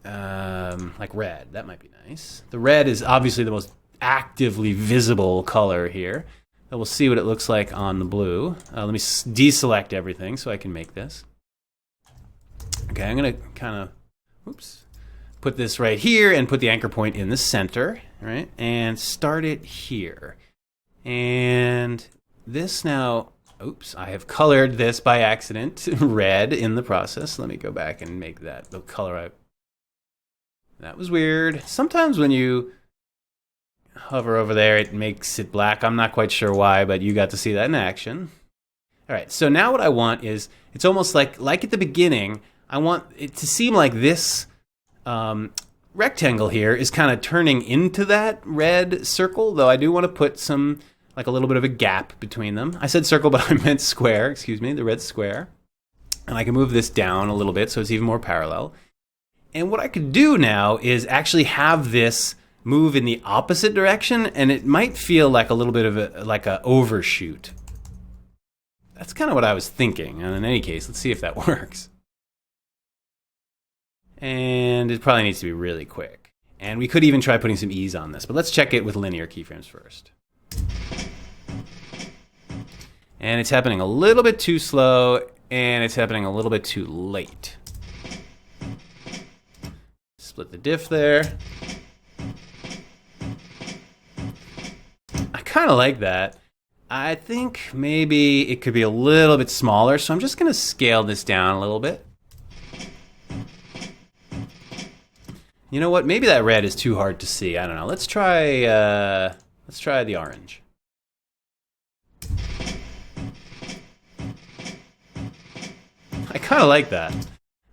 like red. That might be nice. The red is obviously the most actively visible color here. And we'll see what it looks like on the blue. Let me deselect everything so I can make this. Okay, I'm gonna kind of, put this right here and put the anchor point in the center, right? And start it here. And this now, I have colored this by accident red in the process. Let me go back and make that the color that was weird. Sometimes when you hover over there, it makes it black. I'm not quite sure why, but you got to see that in action. All right, so now what I want is, it's almost like at the beginning, I want it to seem like this rectangle here is kind of turning into that red circle, though I do want to put some, like a little bit of a gap between them. I said circle, but I meant square, excuse me, the red square. And I can move this down a little bit so it's even more parallel. And what I could do now is actually have this move in the opposite direction, and it might feel like a little bit of a overshoot. That's kind of what I was thinking. And in any case, let's see if that works. And it probably needs to be really quick. And we could even try putting some ease on this, but let's check it with linear keyframes first. And it's happening a little bit too slow, and it's happening a little bit too late. Split the diff there. I kind of like that. I think maybe it could be a little bit smaller, so I'm just going to scale this down a little bit. You know what? Maybe that red is too hard to see. I don't know. Let's try the orange. I kind of like that.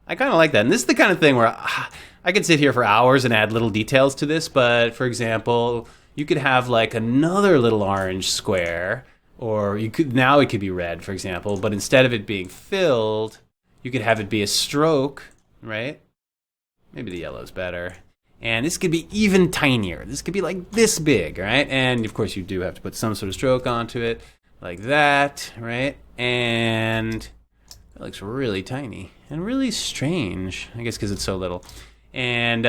And this is the kind of thing where I could sit here for hours and add little details to this, but for example, you could have like another little orange square, or it could be red, for example, but instead of it being filled, you could have it be a stroke, right? Maybe the yellow's better. And this could be even tinier. This could be like this big, right? And of course you do have to put some sort of stroke onto it, like that, right? And it looks really tiny and really strange, I guess because it's so little. And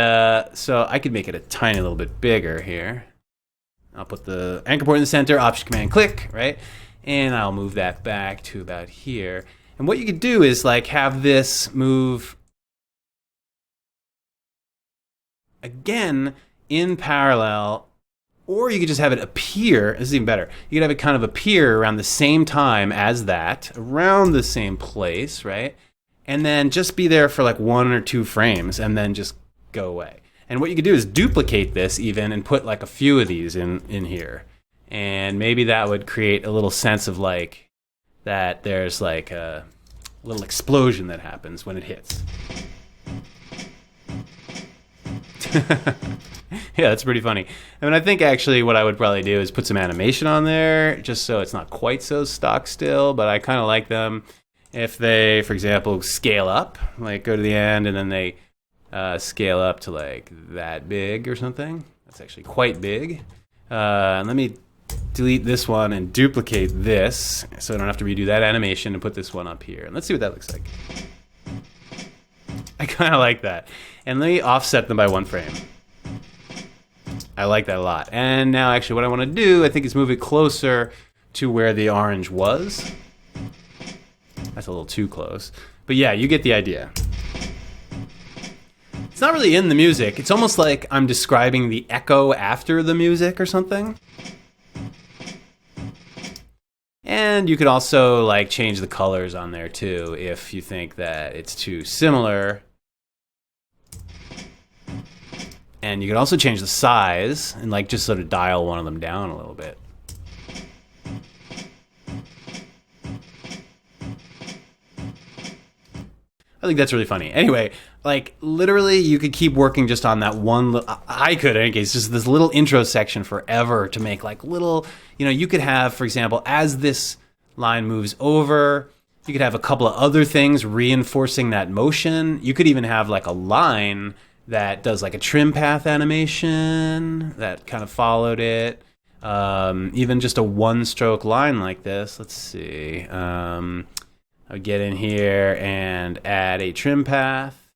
so I could make it a tiny little bit bigger here. I'll put the anchor point in the center, Option Command click, right? And I'll move that back to about here. And what you could do is like have this move again in parallel, or you could just have it appear. This is even better. You could have it kind of appear around the same time as that, around the same place, right? And then just be there for like 1 or 2 frames and then just go away. And what you could do is duplicate this even and put like a few of these in here. And maybe that would create a little sense of like that there's like a little explosion that happens when it hits. Yeah, that's pretty funny. I mean, I think actually what I would probably do is put some animation on there just so it's not quite so stock still, but I kind of like them if they, for example, scale up, like go to the end and then they scale up to like that big or something. That's actually quite big. Let me delete this one and duplicate this so I don't have to redo that animation and put this one up here. And let's see what that looks like. I kind of like that. And let me offset them by 1 frame. I like that a lot. And now actually what I want to do, I think, is move it closer to where the orange was. That's a little too close. But yeah, you get the idea. It's not really in the music. It's almost like I'm describing the echo after the music or something. And you could also like change the colors on there too if you think that it's too similar. And you could also change the size and like just sort of dial one of them down a little bit. I think that's really funny. Anyway, like literally you could keep working just on that one. I could, in any case, just this little intro section forever to make like little, you could have, for example, as this line moves over, you could have a couple of other things reinforcing that motion. You could even have like a line that does like a trim path animation that kind of followed it. Even just a one-stroke line like this. Let's see. I'll get in here and add a trim path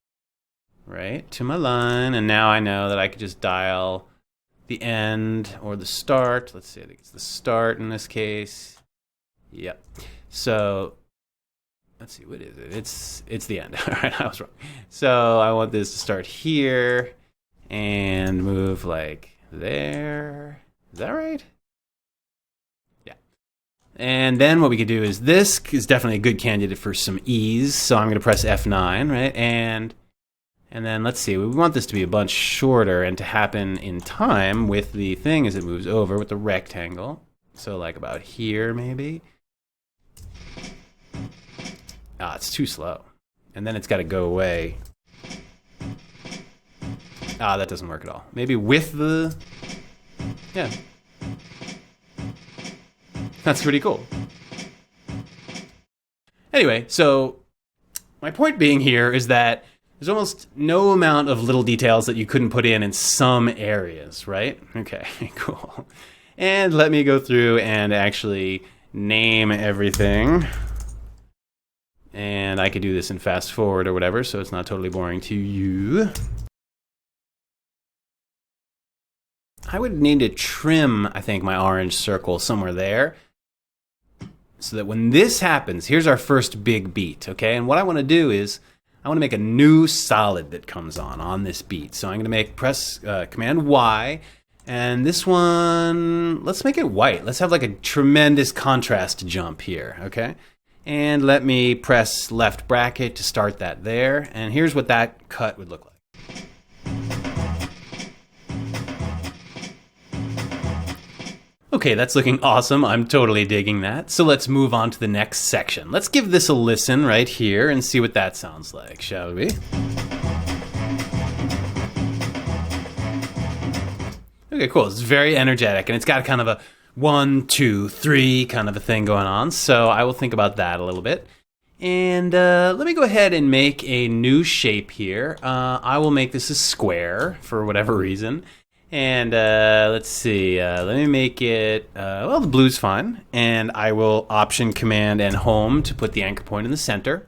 right to my line, and now I know that I could just dial the end or the start. Let's see, I think it's the start in this case. Yep. So let's see, what is it? It's the end. All right, I was wrong. So I want this to start here and move like there. Is that right? Yeah. And then what we could do is this is definitely a good candidate for some ease. So I'm going to press F9, right? And then let's see, we want this to be a bunch shorter and to happen in time with the thing as it moves over with the rectangle. So like about here maybe. Ah, it's too slow. And then it's got to go away. Ah, that doesn't work at all. Maybe with the... Yeah. That's pretty cool. Anyway, so my point being here is that there's almost no amount of little details that you couldn't put in some areas, right? Okay, cool. And let me go through and actually name everything. And I could do this in fast forward or whatever, so it's not totally boring to you. I would need to trim, I think, my orange circle somewhere there. So that when this happens, here's our first big beat, okay? And what I want to do is, I want to make a new solid that comes on this beat. So I'm going to press Command Y, and this one, let's make it white. Let's have like a tremendous contrast jump here, okay? And let me press left bracket to start that there. And here's what that cut would look like. Okay, that's looking awesome. I'm totally digging that. So let's move on to the next section. Let's give this a listen right here and see what that sounds like, shall we? Okay, cool. It's very energetic, and it's got kind of a 1, 2, 3 kind of a thing going on. So I will think about that a little bit. And let me go ahead and make a new shape here. I will make this a square for whatever reason. And let's see, let me make it, well, the blue's fine. And I will Option, Command, and Home to put the anchor point in the center.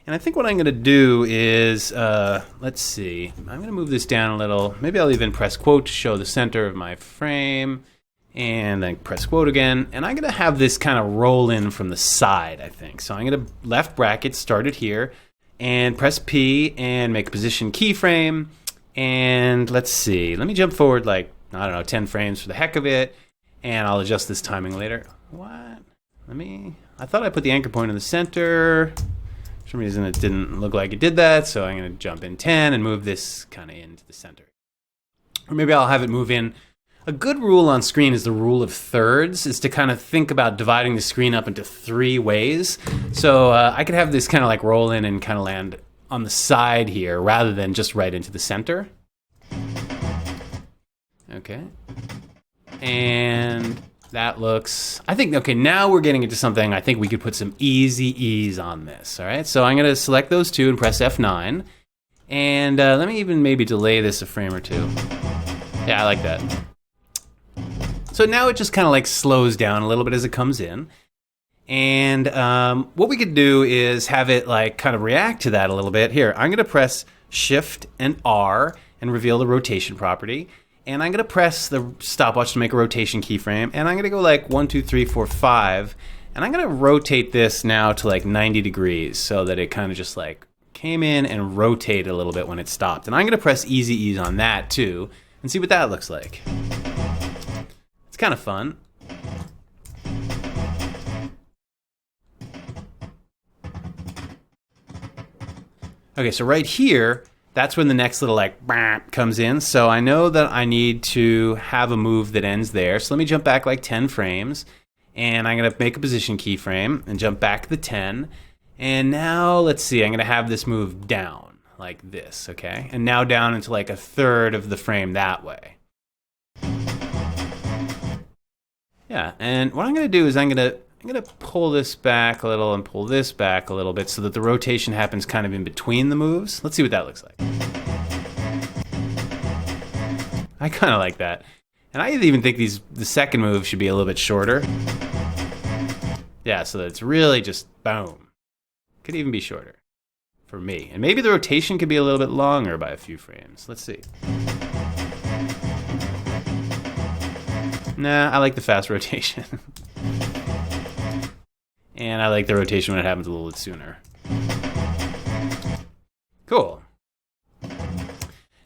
And I think what I'm going to do is, let's see, I'm going to move this down a little. Maybe I'll even press quote to show the center of my frame. And then press quote again. And I'm going to have this kind of roll in from the side, I think. So I'm going to left bracket, start it here, and press P and make a position keyframe. And let's see, let me jump forward like, I don't know, 10 frames for the heck of it. And I'll adjust this timing later. What? I thought I put the anchor point in the center. For some reason it didn't look like it did that. So I'm going to jump in 10 and move this kind of into the center. Or maybe I'll have it move in. A good rule on screen is the rule of thirds, is to kind of think about dividing the screen up into 3 ways. So I could have this kind of like roll in and kind of land on the side here rather than just right into the center. Okay. And that looks, I think, okay, now we're getting into something. I think we could put some easy ease on this, all right? So I'm going to select those 2 and press F9. And let me even maybe delay this a frame or 2. Yeah, I like that. So now it just kind of like slows down a little bit as it comes in. And what we could do is have it like kind of react to that a little bit. Here, I'm going to press Shift and R and reveal the rotation property. And I'm going to press the stopwatch to make a rotation keyframe. And I'm going to go like 1, 2, 3, 4, 5. And I'm going to rotate this now to like 90 degrees so that it kind of just like came in and rotated a little bit when it stopped. And I'm going to press Easy Ease on that too and see what that looks like. It's kind of fun. Okay, so right here, that's when the next little like comes in. So I know that I need to have a move that ends there. So let me jump back like 10 frames. And I'm going to make a position keyframe and jump back the 10. And now, let's see, I'm going to have this move down like this, okay? And now down into like a third of the frame that way. Yeah, and what I'm going to do is I'm going to pull this back a little and pull this back a little bit so that the rotation happens kind of in between the moves. Let's see what that looks like. I kind of like that. And I even think the second move should be a little bit shorter. Yeah, so that it's really just boom. Could even be shorter for me. And maybe the rotation could be a little bit longer by a few frames. Let's see. Nah, I like the fast rotation. And I like the rotation when it happens a little bit sooner. Cool.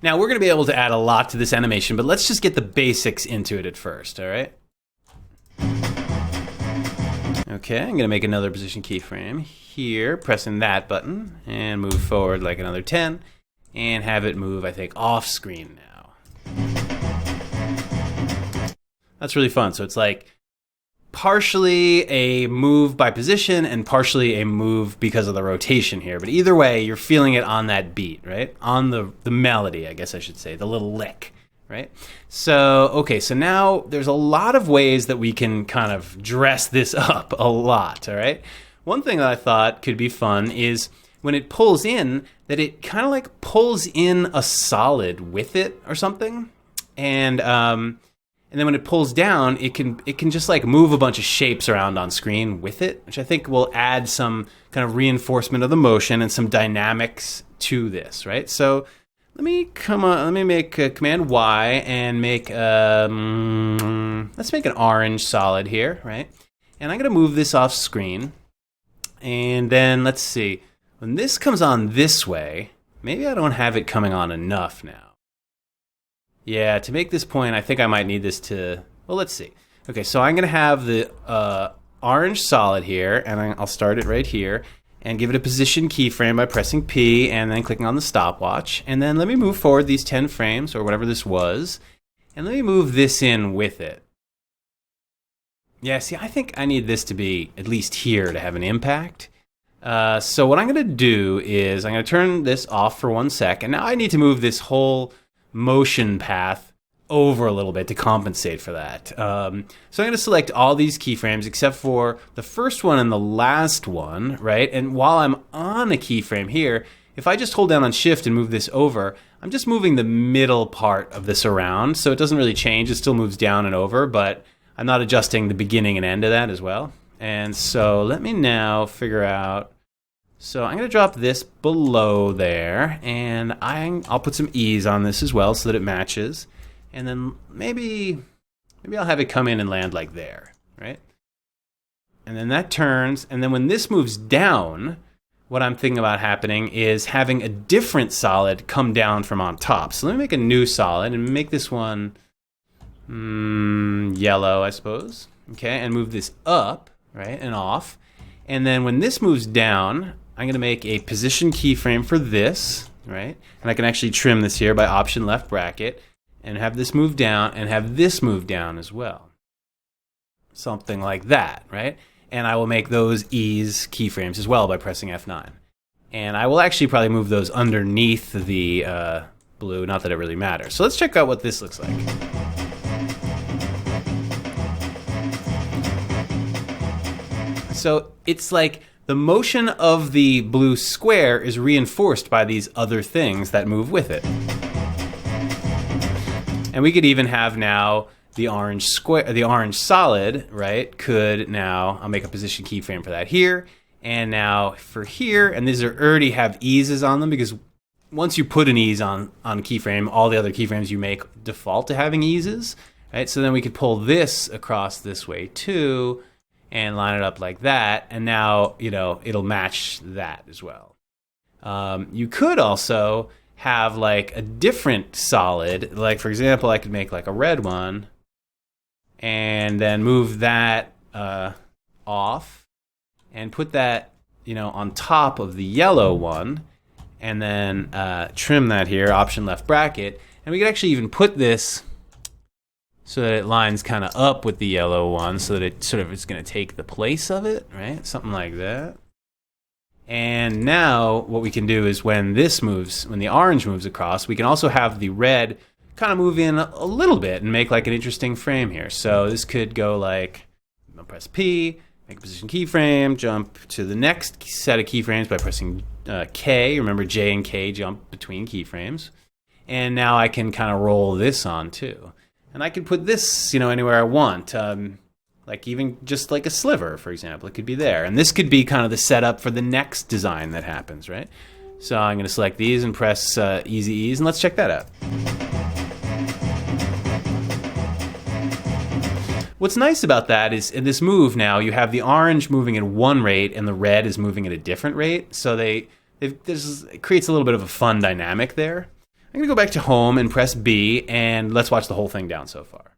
Now, we're going to be able to add a lot to this animation, but let's just get the basics into it at first, all right? Okay, I'm going to make another position keyframe here, pressing that button, and move forward like another 10, and have it move, I think, off screen now. That's really fun. So it's like partially a move by position and partially a move because of the rotation here. But either way, you're feeling it on that beat, right? On the melody, I guess I should say, the little lick, right? So, okay, so now there's a lot of ways that we can kind of dress this up a lot, all right? One thing that I thought could be fun is when it pulls in, that it kind of like pulls in a solid with it or something. And then when it pulls down, it can just like move a bunch of shapes around on screen with it, which I think will add some kind of reinforcement of the motion and some dynamics to this, right? So let me make Command Y and make let's make an orange solid here, right? And I'm gonna move this off screen, and then let's see. When this comes on this way, maybe I don't have it coming on enough now. Yeah, to make this point, I think I might need this to... Well, let's see. Okay, so I'm going to have the orange solid here, and I'll start it right here, and give it a position keyframe by pressing P, and then clicking on the stopwatch. And then let me move forward these 10 frames, or whatever this was, and let me move this in with it. Yeah, see, I think I need this to be at least here to have an impact. So what I'm going to do is I'm going to turn this off for 1 sec, and now I need to move this whole motion path over a little bit to compensate for that. So I'm going to select all these keyframes except for the first one and the last one, right? And while I'm on a keyframe here, if I just hold down on Shift and move this over, I'm just moving the middle part of this around, so it doesn't really change. It still moves down and over, but I'm not adjusting the beginning and end of that as well. And so let me now figure out. So I'm going to drop this below there, and I'll put some ease on this as well so that it matches. And then maybe I'll have it come in and land like there, right? And then that turns, and then when this moves down, what I'm thinking about happening is having a different solid come down from on top. So let me make a new solid and make this one yellow, I suppose. Okay, and move this up, right, and off. And then when this moves down, I'm going to make a position keyframe for this, right? And I can actually trim this here by Option left bracket and have this move down and have this move down as well. Something like that, right? And I will make those ease keyframes as well by pressing F9. And I will actually probably move those underneath the blue, not that it really matters. So let's check out what this looks like. So it's like the motion of the blue square is reinforced by these other things that move with it. And we could even have now the orange square, the orange solid, right? Could now, I'll make a position keyframe for that here. And now for here, and these are already have eases on them because once you put an ease on a keyframe, all the other keyframes you make default to having eases, right? So then we could pull this across this way too, and line it up like that, and now, you know, it'll match that as well. You could also have like a different solid, like for example, I could make like a red one, and then move that off, and put that, you know, on top of the yellow one, and then trim that here, Option left bracket, and we could actually even put this so that it lines kind of up with the yellow one so that it sort of is going to take the place of it, right? Something like that. And now what we can do is when this moves, when the orange moves across, we can also have the red kind of move in a little bit and make like an interesting frame here. So this could go like, I'll press P, make a position keyframe, jump to the next set of keyframes by pressing K. Remember J and K jump between keyframes. And now I can kind of roll this on too. And I can put this, anywhere I want. Like even just like a sliver, for example, it could be there. And this could be kind of the setup for the next design that happens, right? So I'm going to select these and press Easy Ease, and let's check that out. What's nice about that is in this move now, you have the orange moving at one rate and the red is moving at a different rate. So it creates a little bit of a fun dynamic there. I'm going to go back to home and press B, and let's watch the whole thing down so far.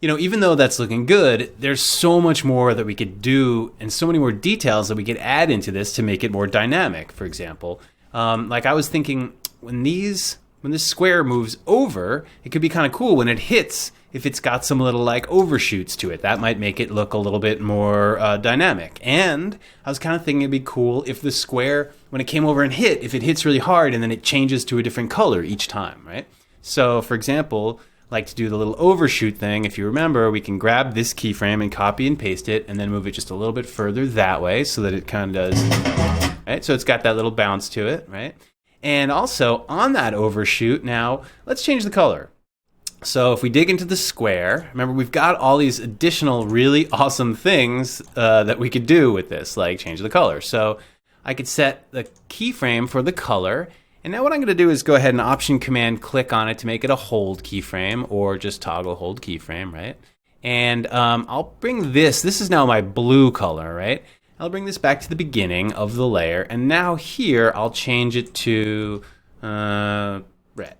Even though that's looking good, there's so much more that we could do and so many more details that we could add into this to make it more dynamic. For example, like I was thinking when this square moves over, it could be kind of cool when it hits, if it's got some little like overshoots to it. That might make it look a little bit more dynamic. And I was kind of thinking it'd be cool if the square, when it came over and hit, if it hits really hard and then it changes to a different color each time, right? So for example, like to do the little overshoot thing, if you remember, we can grab this keyframe and copy and paste it and then move it just a little bit further that way so that it kind of does, right? So it's got that little bounce to it, right? And also on that overshoot now, let's change the color. So if we dig into the square, remember we've got all these additional really awesome things that we could do with this, like change the color. So I could set the keyframe for the color. And now what I'm going to do is go ahead and Option Command click on it to make it a hold keyframe, or just toggle hold keyframe, right? And I'll bring this is now my blue color, right? I'll bring this back to the beginning of the layer, and now here I'll change it to red,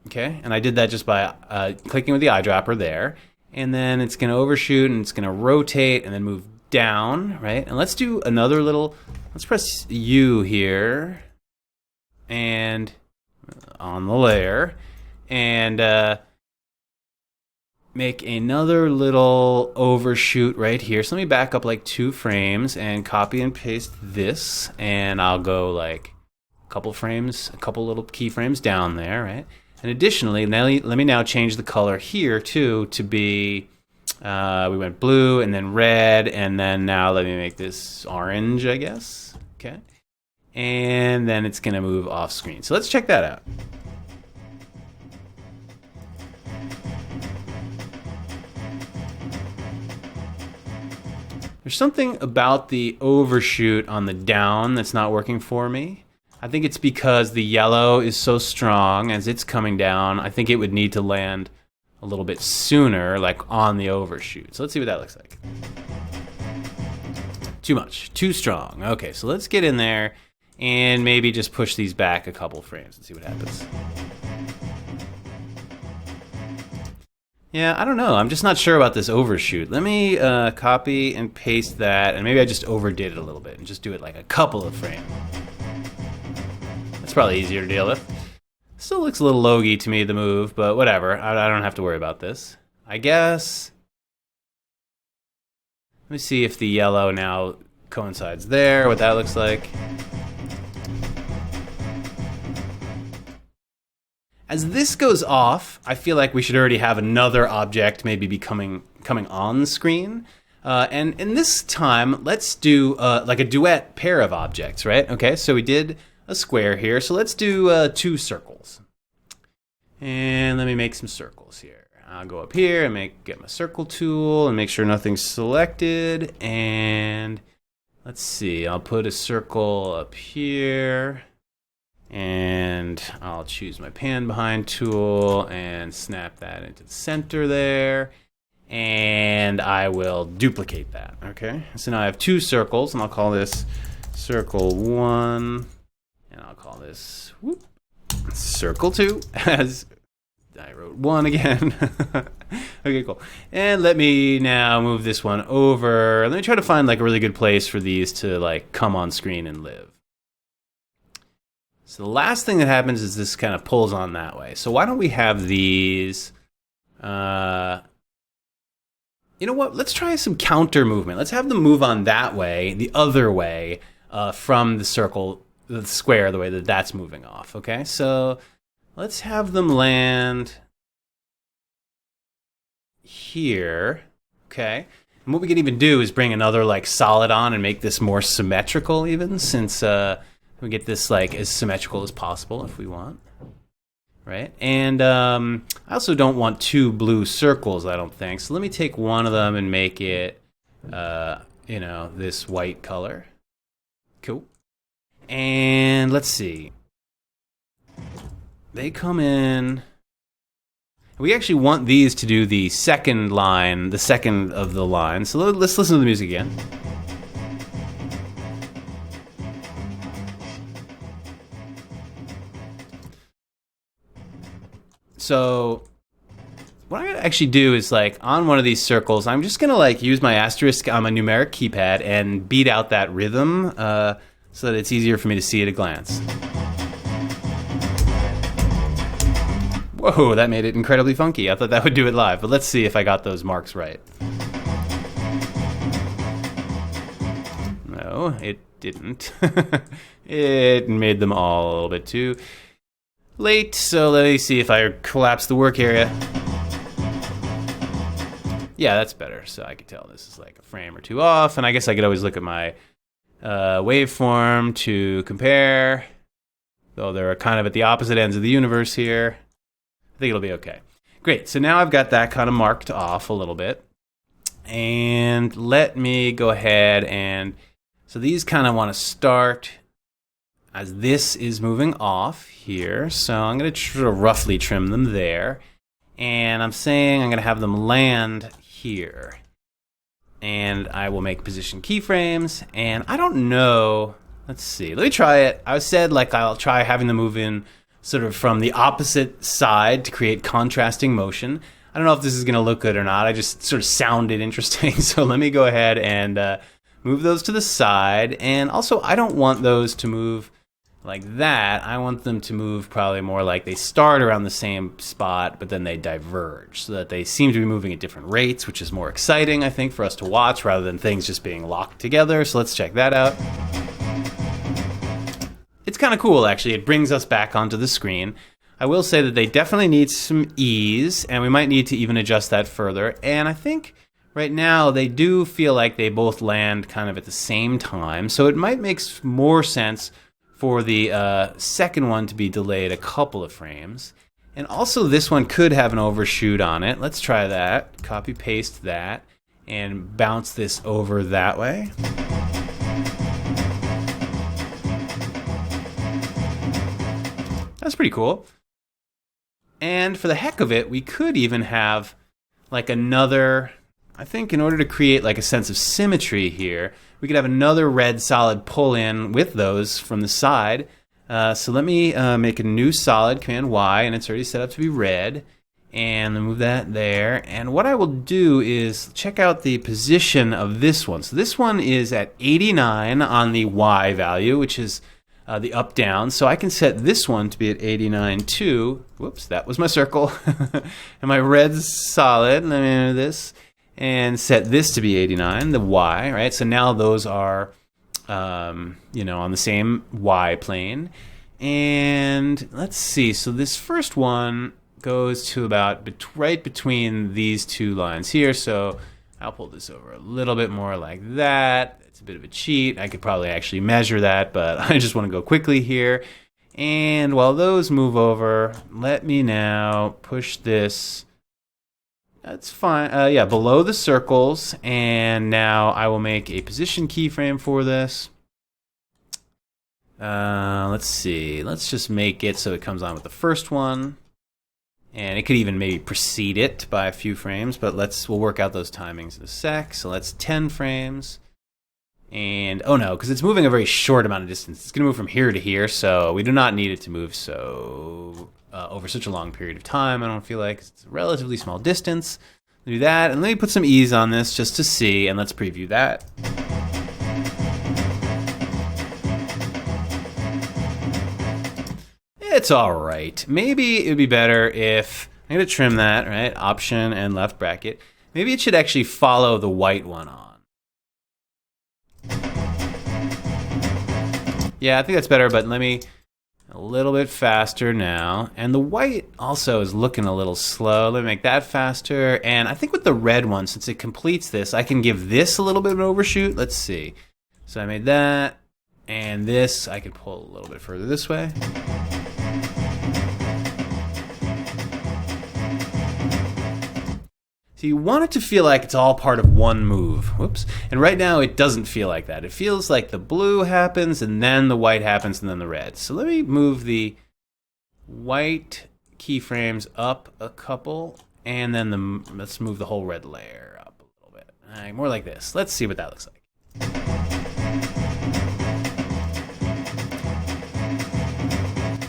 okay? And I did that just by clicking with the eyedropper there, and then it's going to overshoot and it's going to rotate and then move down, right? And let's do another little, let's press U here, and on the layer, and make another little overshoot right here. So let me back up like 2 frames and copy and paste this, and I'll go like a couple little keyframes down there, right? And additionally, let me now change the color here too to be, we went blue and then red, and then now let me make this orange, I guess, okay? And then it's going to move off screen. So let's check that out. There's something about the overshoot on the down that's not working for me. I think it's because the yellow is so strong as it's coming down. I think it would need to land a little bit sooner, like on the overshoot. So let's see what that looks like. Too much, too strong. Okay, so let's get in there and maybe just push these back a couple frames and see what happens. Yeah, I don't know. I'm just not sure about this overshoot. Let me copy and paste that, and maybe I just overdid it a little bit and just do it like a couple of frames. That's probably easier to deal with. Still looks a little logy to me, the move, but whatever. I don't have to worry about this. I guess. Let me see if the yellow now coincides there, what that looks like. As this goes off, I feel like we should already have another object maybe coming on screen. And in this time, let's do like a duet pair of objects, right? Okay, so we did a square here, so let's do 2 circles. And let me make some circles here. I'll go up here and get my circle tool and make sure nothing's selected. And let's see, I'll put a circle up here. And I'll choose my pan behind tool and snap that into the center there. And I will duplicate that, okay? So now I have 2 circles, and I'll call this circle 1. And I'll call this circle 2, as I wrote 1 again. Okay, cool. And let me now move this one over. Let me try to find like a really good place for these to like come on screen and live. So the last thing that happens is this kind of pulls on that way. So why don't we have these, you know what, let's try some counter movement. Let's have them move on that way, the other way, from the circle, the square, the way that that's moving off, okay? So let's have them land here, okay? And what we can even do is bring another like solid on and make this more symmetrical even, since we get this like as symmetrical as possible if we want. Right? And I also don't want two blue circles, I don't think. So let me take one of them and make it, this white color. Cool. And let's see. They come in. We actually want these to do the second line, the second of the line. So let's listen to the music again. So what I'm going to actually do is like on one of these circles, I'm just going to like use my asterisk on my numeric keypad and beat out that rhythm so that it's easier for me to see at a glance. Whoa, that made it incredibly funky. I thought that would do it live, but let's see if I got those marks right. No, it didn't. It made them all a little bit too late, so let me see if I collapse the work area. Yeah, that's better, so I can tell this is like a frame or two off, and I guess I could always look at my waveform to compare, though they're kind of at the opposite ends of the universe here. I think it'll be okay. Great, so now I've got that kind of marked off a little bit. And let me go ahead and, so these kind of want to start as this is moving off here. So I'm going to roughly trim them there. And I'm saying I'm going to have them land here. And I will make position keyframes. And I don't know, let's see, let me try it. I said like I'll try having them move in sort of from the opposite side to create contrasting motion. I don't know if this is going to look good or not. I just sort of sounded interesting. So let me go ahead and move those to the side. And also, I don't want those to move like that. I want them to move probably more like they start around the same spot, but then they diverge so that they seem to be moving at different rates, which is more exciting, I think, for us to watch rather than things just being locked together. So let's check that out. It's kind of cool, actually. It brings us back onto the screen. I will say that they definitely need some ease, and we might need to even adjust that further. And I think right now they do feel like they both land kind of at the same time, so it might make more sense for the second one to be delayed a couple of frames. And also this one could have an overshoot on it. Let's try that. Copy paste that and bounce this over that way. That's pretty cool. And for the heck of it, we could even have like another, I think in order to create like a sense of symmetry here, we could have another red solid pull in with those from the side. So let me make a new solid, Command Y, and it's already set up to be red. And move that there. And what I will do is check out the position of this one. So this one is at 89 on the Y value, which is the up down. So I can set this one to be at 89 too. Whoops, that was my circle. And my red's solid. Let me do this. And set this to be 89, the Y, right? So now those are, on the same Y plane. And let's see. So this first one goes to about right between these two lines here. So I'll pull this over a little bit more like that. It's a bit of a cheat. I could probably actually measure that, but I just want to go quickly here. And while those move over, let me now push this. That's fine. Below the circles. And now I will make a position keyframe for this. Let's see. Let's just make it so it comes on with the first one. And it could even maybe precede it by a few frames, but we'll work out those timings in a sec. So that's 10 frames. And, oh no, because it's moving a very short amount of distance. It's going to move from here to here, so we do not need it to move over such a long period of time. I don't feel like it's a relatively small distance. Do that, and let me put some ease on this just to see, and let's preview that. It's all right. Maybe it would be better if, I'm going to trim that, right? Option and left bracket. Maybe it should actually follow the white one on. Yeah, I think that's better, but let me A little bit faster now. And the white also is looking a little slow. Let me make that faster. And I think with the red one, since it completes this, I can give this a little bit of an overshoot. Let's see. So I made that. And this, I can pull a little bit further this way. So you want it to feel like it's all part of one move. Whoops. And right now it doesn't feel like that. It feels like the blue happens and then the white happens and then the red. So let me move the white keyframes up a couple and then let's move the whole red layer up a little bit. All right, more like this. Let's see what that looks like.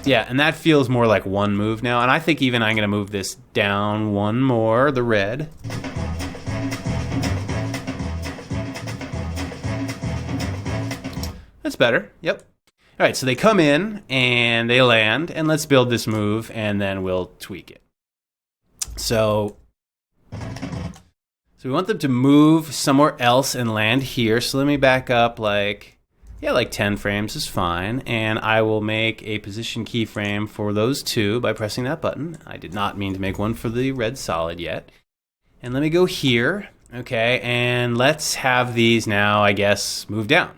Yeah, and that feels more like one move now. And I think even I'm going to move this down one more, the red. That's better. Yep. All right, so they come in and they land, and let's build this move, and then we'll tweak it. So we want them to move somewhere else and land here. So let me back up like 10 frames is fine. And I will make a position keyframe for those two by pressing that button. I did not mean to make one for the red solid yet. And let me go here. Okay, and let's have these now, I guess, move down.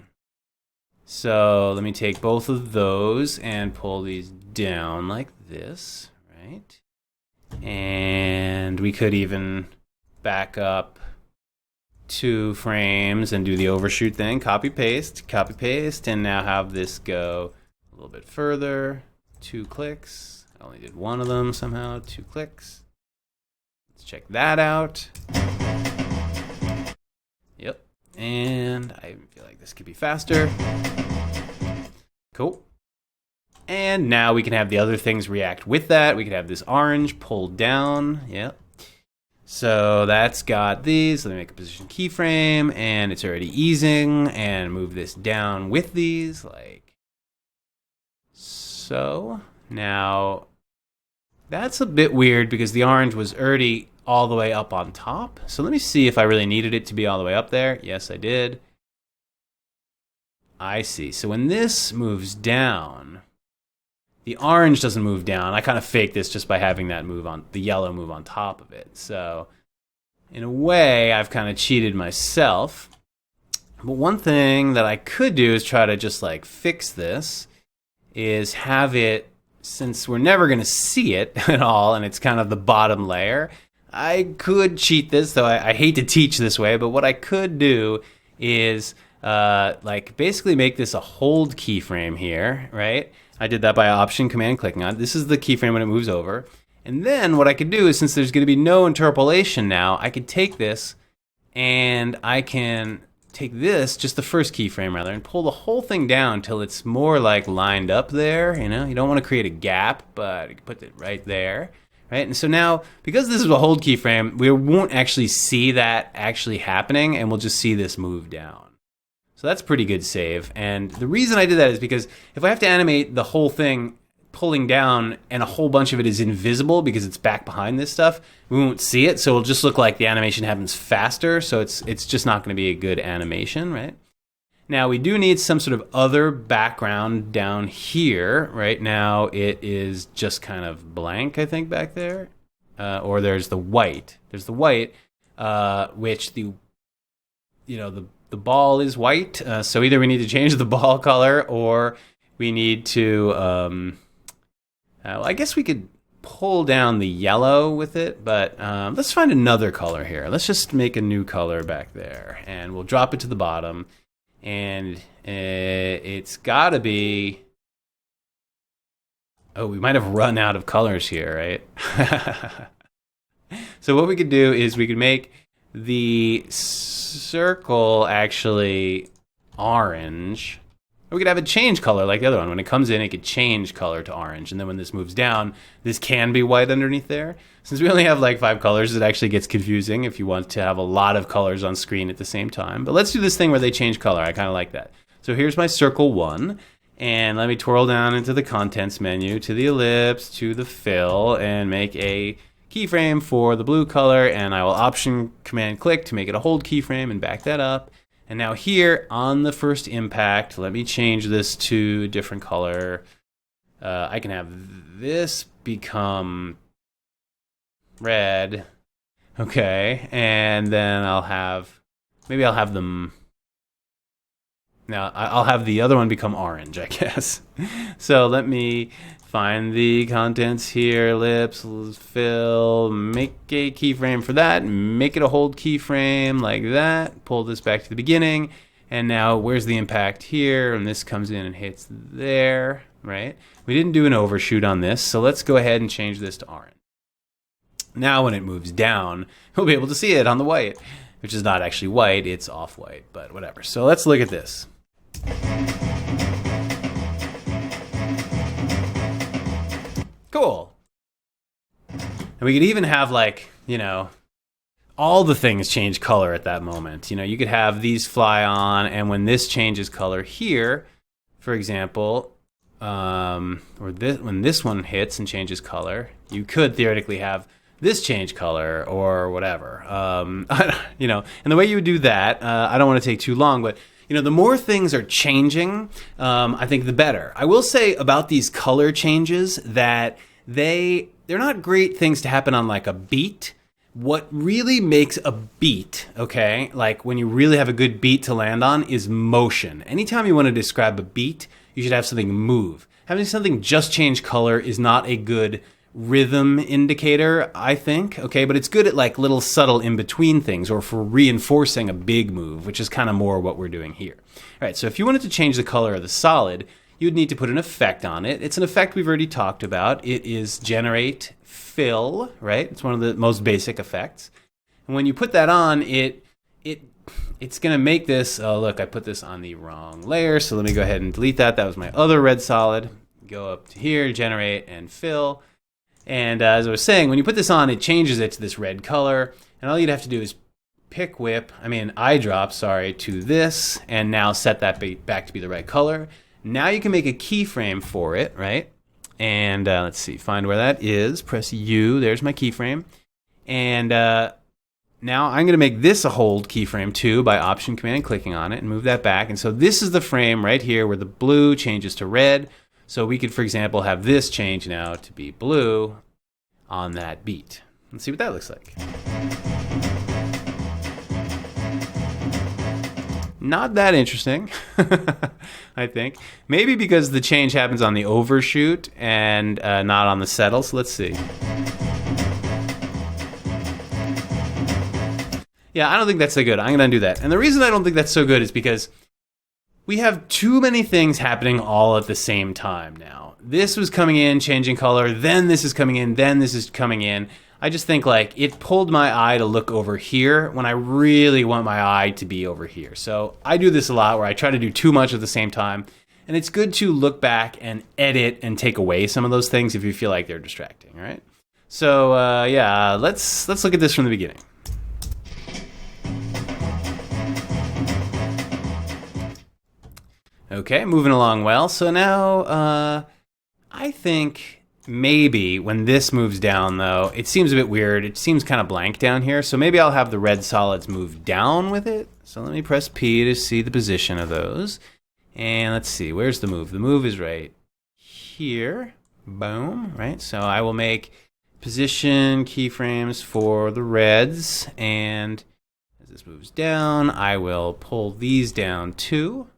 So let me take both of those and pull these down like this, right? And we could even back up 2 frames and do the overshoot thing. Copy paste, and now have this go a little bit further. 2 clicks. I only did one of them somehow. 2 clicks. Let's check that out. Yep. And I feel like this could be faster. Cool. And now we can have the other things react with that. We could have this orange pulled down. Yep. So that's got these. Let me make a position keyframe, and it's already easing, and move this down with these, like so. Now, that's a bit weird because the orange was already all the way up on top. So let me see if I really needed it to be all the way up there. Yes, I did. I see. So when this moves down, the orange doesn't move down. I kind of faked this just by having that move on, the yellow move on top of it. So in a way, I've kind of cheated myself. But one thing that I could do is try to just like fix this, is have it, since we're never going to see it at all, and it's kind of the bottom layer, I could cheat this, though I hate to teach this way, but what I could do is like basically make this a hold keyframe here, right? I did that by option command clicking on it. This is the keyframe when it moves over. And then what I could do is, since there's going to be no interpolation now, I could take this and I can take this, just the first keyframe rather, and pull the whole thing down till it's more like lined up there. You know, you don't want to create a gap, but you can put it right there, right? And so now, because this is a hold keyframe, we won't actually see that actually happening, and we'll just see this move down. So that's pretty good save. And the reason I did that is because if I have to animate the whole thing pulling down and a whole bunch of it is invisible because it's back behind this stuff, we won't see it. So it'll just look like the animation happens faster. So it's just not going to be a good animation, right? Now we do need some sort of other background down here. Right now it is just kind of blank, I think, back there. Or there's the white. There's the white, which the ball is white, so either we need to change the ball color or we need to, well, I guess we could pull down the yellow with it, but let's find another color here. Let's just make a new color back there, and we'll drop it to the bottom, and it's got to be, oh, we might have run out of colors here, right? So what we could do is we could make the circle actually orange. Or we could have it change color like the other one. When it comes in, it could change color to orange. And then when this moves down, this can be white underneath there. Since we only have like 5 colors, it actually gets confusing if you want to have a lot of colors on screen at the same time. But let's do this thing where they change color. I kind of like that. So here's my circle 1. And let me twirl down into the contents menu, to the ellipse, to the fill, and make a keyframe for the blue color, and I will option command click to make it a hold keyframe and back that up. And now here on the first impact, let me change this to a different color. I can have this become red. Okay, and then maybe I'll have them. Now, I'll have the other one become orange, I guess. So let me find the contents here, ellipse, fill, make a keyframe for that, make it a hold keyframe like that, pull this back to the beginning, and now where's the impact here? And this comes in and hits there, right? We didn't do an overshoot on this, so let's go ahead and change this to orange. Now when it moves down, we'll be able to see it on the white, which is not actually white, it's off-white, but whatever. So let's look at this. Cool. And we could even have like, all the things change color at that moment. You could have these fly on, and when this changes color here, for example, when this one hits and changes color, you could theoretically have this change color or whatever. And the way you would do that, I don't want to take too long, but the more things are changing, I think the better. I will say about these color changes that they're not great things to happen on like a beat. What really makes a beat, okay, like when you really have a good beat to land on, is motion. Anytime you want to describe a beat, you should have something move. Having something just change color is not a good rhythm indicator, I think, okay, but it's good at like little subtle in between things or for reinforcing a big move, which is kind of more what we're doing here. All right, so if you wanted to change the color of the solid, you would need to put an effect on it. It's an effect we've already talked about. It is generate fill, right? It's one of the most basic effects. And when you put that on, it's going to make this, oh look, I put this on the wrong layer, so let me go ahead and delete that. That was my other red solid. Go up to here, generate and fill. And as I was saying, when you put this on, it changes it to this red color. And all you'd have to do is eyedrop, to this, and now set that back to be the right color. Now you can make a keyframe for it, right? And let's see, find where that is. Press U, there's my keyframe. And now I'm going to make this a hold keyframe too by Option Command clicking on it and move that back. And so this is the frame right here where the blue changes to red. So we could, for example, have this change now to be blue on that beat. Let's see what that looks like. Not that interesting, I think. Maybe because the change happens on the overshoot and not on the settle. So let's see. Yeah, I don't think that's so good. I'm going to undo that. And the reason I don't think that's so good is because we have too many things happening all at the same time now. This was coming in, changing color, then this is coming in, then this is coming in. I just think like it pulled my eye to look over here when I really want my eye to be over here. So I do this a lot where I try to do too much at the same time. And it's good to look back and edit and take away some of those things if you feel like they're distracting, all right? So let's look at this from the beginning. Okay, moving along well. So now I think maybe when this moves down, though, it seems a bit weird. It seems kind of blank down here. So maybe I'll have the red solids move down with it. So let me press P to see the position of those. And let's see, where's the move? The move is right here. Boom, right? So I will make position keyframes for the reds. And as this moves down, I will pull these down too.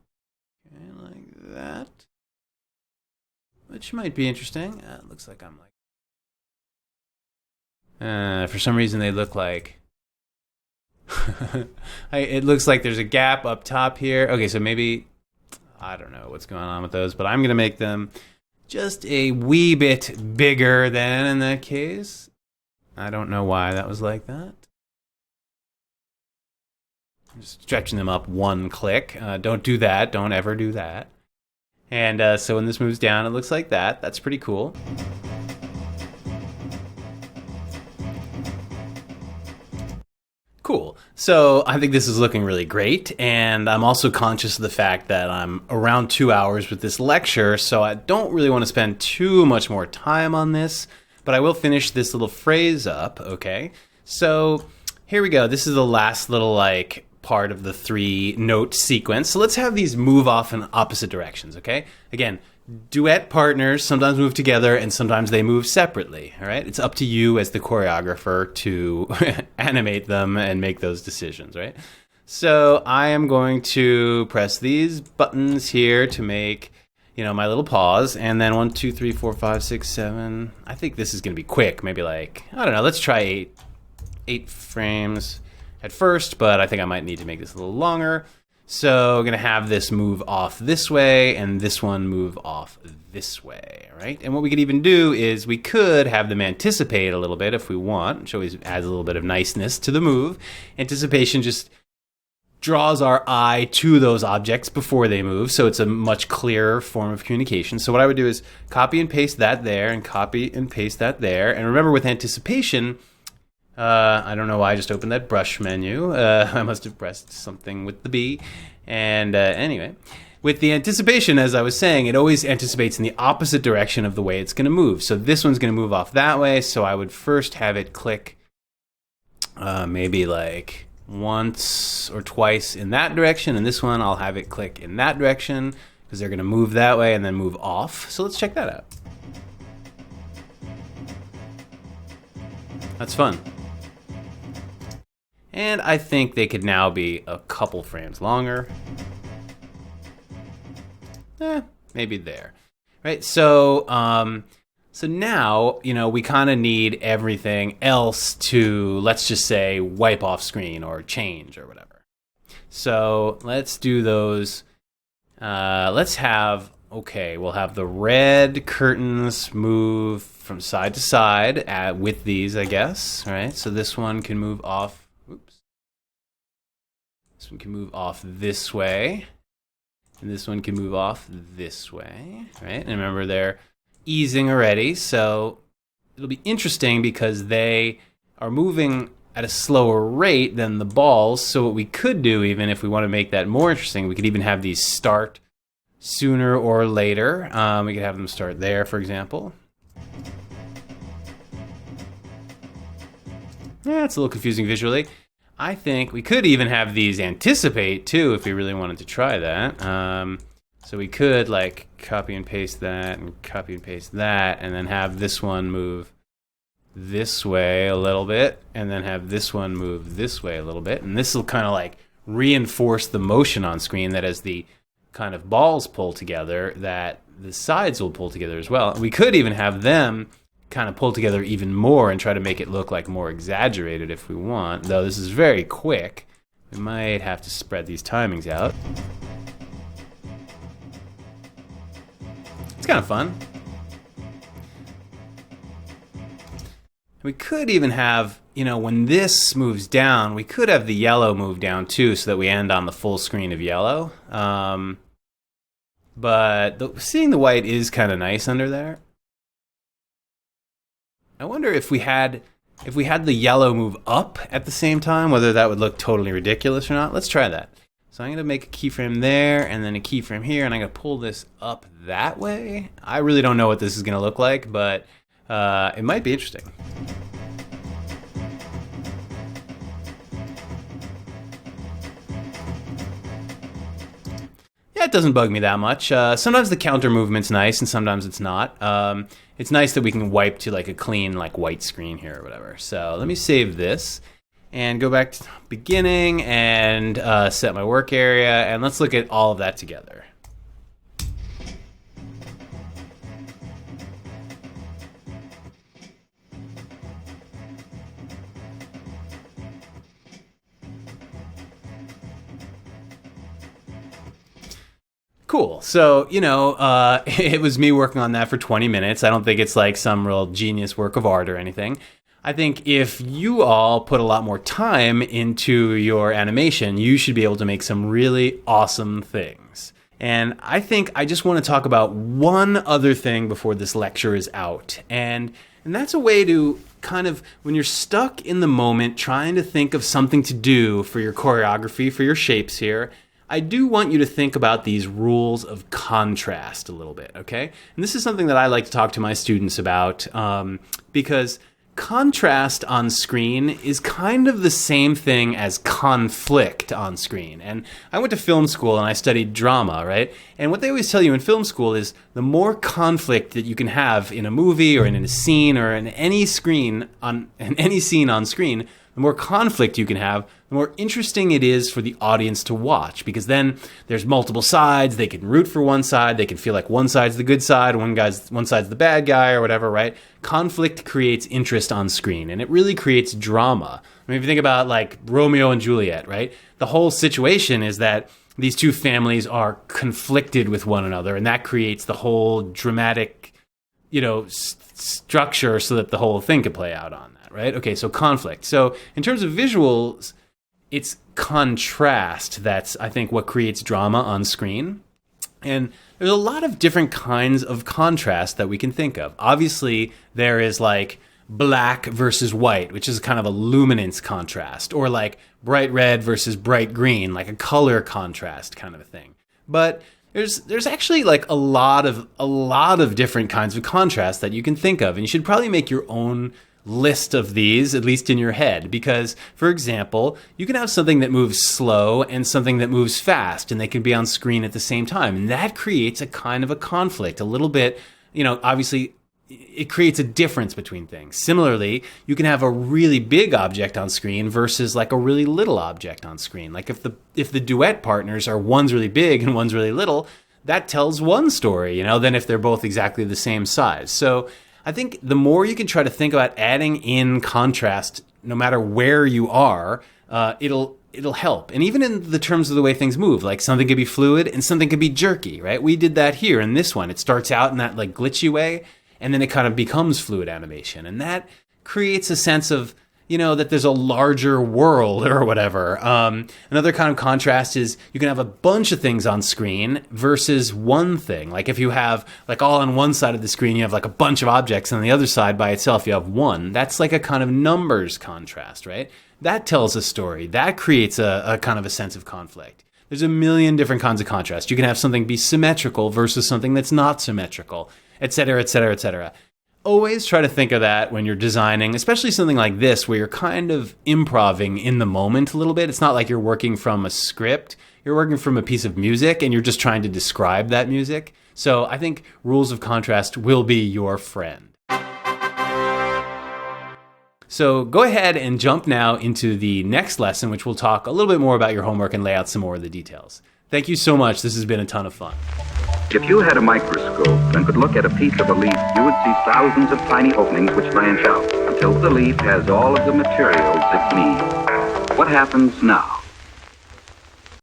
Okay, like that. Which might be interesting. It looks like I'm like... for some reason they look like... it looks like there's a gap up top here. Okay, so maybe... I don't know what's going on with those, but I'm going to make them just a wee bit bigger than in that case. I don't know why that was like that. I'm just stretching them up one click. Don't do that. Don't ever do that. And so when this moves down, it looks like that. That's pretty cool. Cool. So I think this is looking really great. And I'm also conscious of the fact that I'm around 2 hours with this lecture, so I don't really want to spend too much more time on this, but I will finish this little phrase up, okay? So here we go. This is the last little like part of the 3-note sequence. So let's have these move off in opposite directions, okay? Again, duet partners sometimes move together and sometimes they move separately. All right, it's up to you as the choreographer to animate them and make those decisions, right? So I am going to press these buttons here to make, my little pause, and then 1, 2, 3, 4, 5, 6, 7. I think this is going to be quick. Maybe like, I don't know. Let's try 8 frames at first, but I think I might need to make this a little longer. So I'm going to have this move off this way and this one move off this way, right? And what we could even do is we could have them anticipate a little bit if we want, which always adds a little bit of niceness to the move. Anticipation just draws our eye to those objects before they move, so it's a much clearer form of communication. So what I would do is copy and paste that there and copy and paste that there. And remember, with anticipation, I don't know why I just opened that brush menu. I must have pressed something with the B. And anyway, with the anticipation, as I was saying, it always anticipates in the opposite direction of the way it's going to move. So this one's going to move off that way, so I would first have it click maybe like once or twice in that direction, and this one I'll have it click in that direction because they're going to move that way and then move off. So let's check that out. That's fun. And I think they could now be a couple frames longer. Maybe there. Right? So now, we kind of need everything else to, let's just say, wipe off screen or change or whatever. So let's do those. We'll have the red curtains move from side to side with these, I guess. Right? So this one can move off. This one can move off this way. And this one can move off this way. Right? And remember, they're easing already, so it'll be interesting because they are moving at a slower rate than the balls. So what we could do, even if we want to make that more interesting, we could even have these start sooner or later. We could have them start there, for example. Yeah, it's a little confusing visually. I think we could even have these anticipate too if we really wanted to try that. So we could like copy and paste that and copy and paste that and then have this one move this way a little bit and then have this one move this way a little bit. And this will kind of like reinforce the motion on screen that as the kind of balls pull together, that the sides will pull together as well. And we could even have them kind of pull together even more and try to make it look like more exaggerated if we want. Though this is very quick, we might have to spread these timings out. It's kind of fun. We could even have, when this moves down, we could have the yellow move down too so that we end on the full screen of yellow. But seeing the white is kind of nice under there. I wonder if we had the yellow move up at the same time, whether that would look totally ridiculous or not. Let's try that. So I'm going to make a keyframe there and then a keyframe here, and I'm going to pull this up that way. I really don't know what this is going to look like, but it might be interesting. Yeah, it doesn't bug me that much. Sometimes the counter movement's nice, and sometimes it's not. It's nice that we can wipe to like a clean like white screen here or whatever. So let me save this and go back to the beginning and set my work area, and let's look at all of that together. Cool. So, it was me working on that for 20 minutes. I don't think it's like some real genius work of art or anything. I think if you all put a lot more time into your animation, you should be able to make some really awesome things. And I think I just want to talk about one other thing before this lecture is out. And that's a way to kind of, when you're stuck in the moment trying to think of something to do for your choreography, for your shapes here, I do want you to think about these rules of contrast a little bit, okay? And this is something that I like to talk to my students about because contrast on screen is kind of the same thing as conflict on screen. And I went to film school and I studied drama, right? And what they always tell you in film school is the more conflict that you can have in a movie or in a scene or in any scene on screen, the more conflict you can have, the more interesting it is for the audience to watch, because then there's multiple sides. They can root for one side. They can feel like one side's the good side, one side's the bad guy or whatever, right? Conflict creates interest on screen, and it really creates drama. I mean, if you think about like Romeo and Juliet, right? The whole situation is that these two families are conflicted with one another, and that creates the whole dramatic, structure so that the whole thing could play out on that, right? Okay, so conflict. So in terms of visuals, it's contrast that's, I think, what creates drama on screen. And there's a lot of different kinds of contrast that we can think of. Obviously, there is like black versus white, which is kind of a luminance contrast, or like bright red versus bright green, like a color contrast kind of a thing. But there's actually like a lot of different kinds of contrast that you can think of, and you should probably make your own list of these, at least in your head, because, for example, you can have something that moves slow and something that moves fast, and they can be on screen at the same time, and that creates a kind of a conflict, a little bit, obviously it creates a difference between things. Similarly, you can have a really big object on screen versus like a really little object on screen. Like if the duet partners are one's really big and one's really little, that tells one story, than if they're both exactly the same size. So I think the more you can try to think about adding in contrast, no matter where you are, it'll help. And even in the terms of the way things move, like something could be fluid and something could be jerky, right? We did that here in this one. It starts out in that like glitchy way, and then it kind of becomes fluid animation. And that creates a sense of, that there's a larger world or whatever. Another kind of contrast is you can have a bunch of things on screen versus one thing. Like if you have like all on one side of the screen, you have like a bunch of objects, and on the other side by itself, you have one. That's like a kind of numbers contrast, right? That tells a story. That creates a kind of a sense of conflict. There's a million different kinds of contrast. You can have something be symmetrical versus something that's not symmetrical, et cetera, et cetera, et cetera. Always try to think of that when you're designing, especially something like this where you're kind of improvising in the moment a little bit. It's not like you're working from a script. You're working from a piece of music and you're just trying to describe that music. So I think rules of contrast will be your friend. So go ahead and jump now into the next lesson, which will talk a little bit more about your homework and lay out some more of the details. Thank you so much. This has been a ton of fun. If you had a microscope and could look at a piece of a leaf, you would see thousands of tiny openings which branch out until the leaf has all of the materials it needs. What happens now?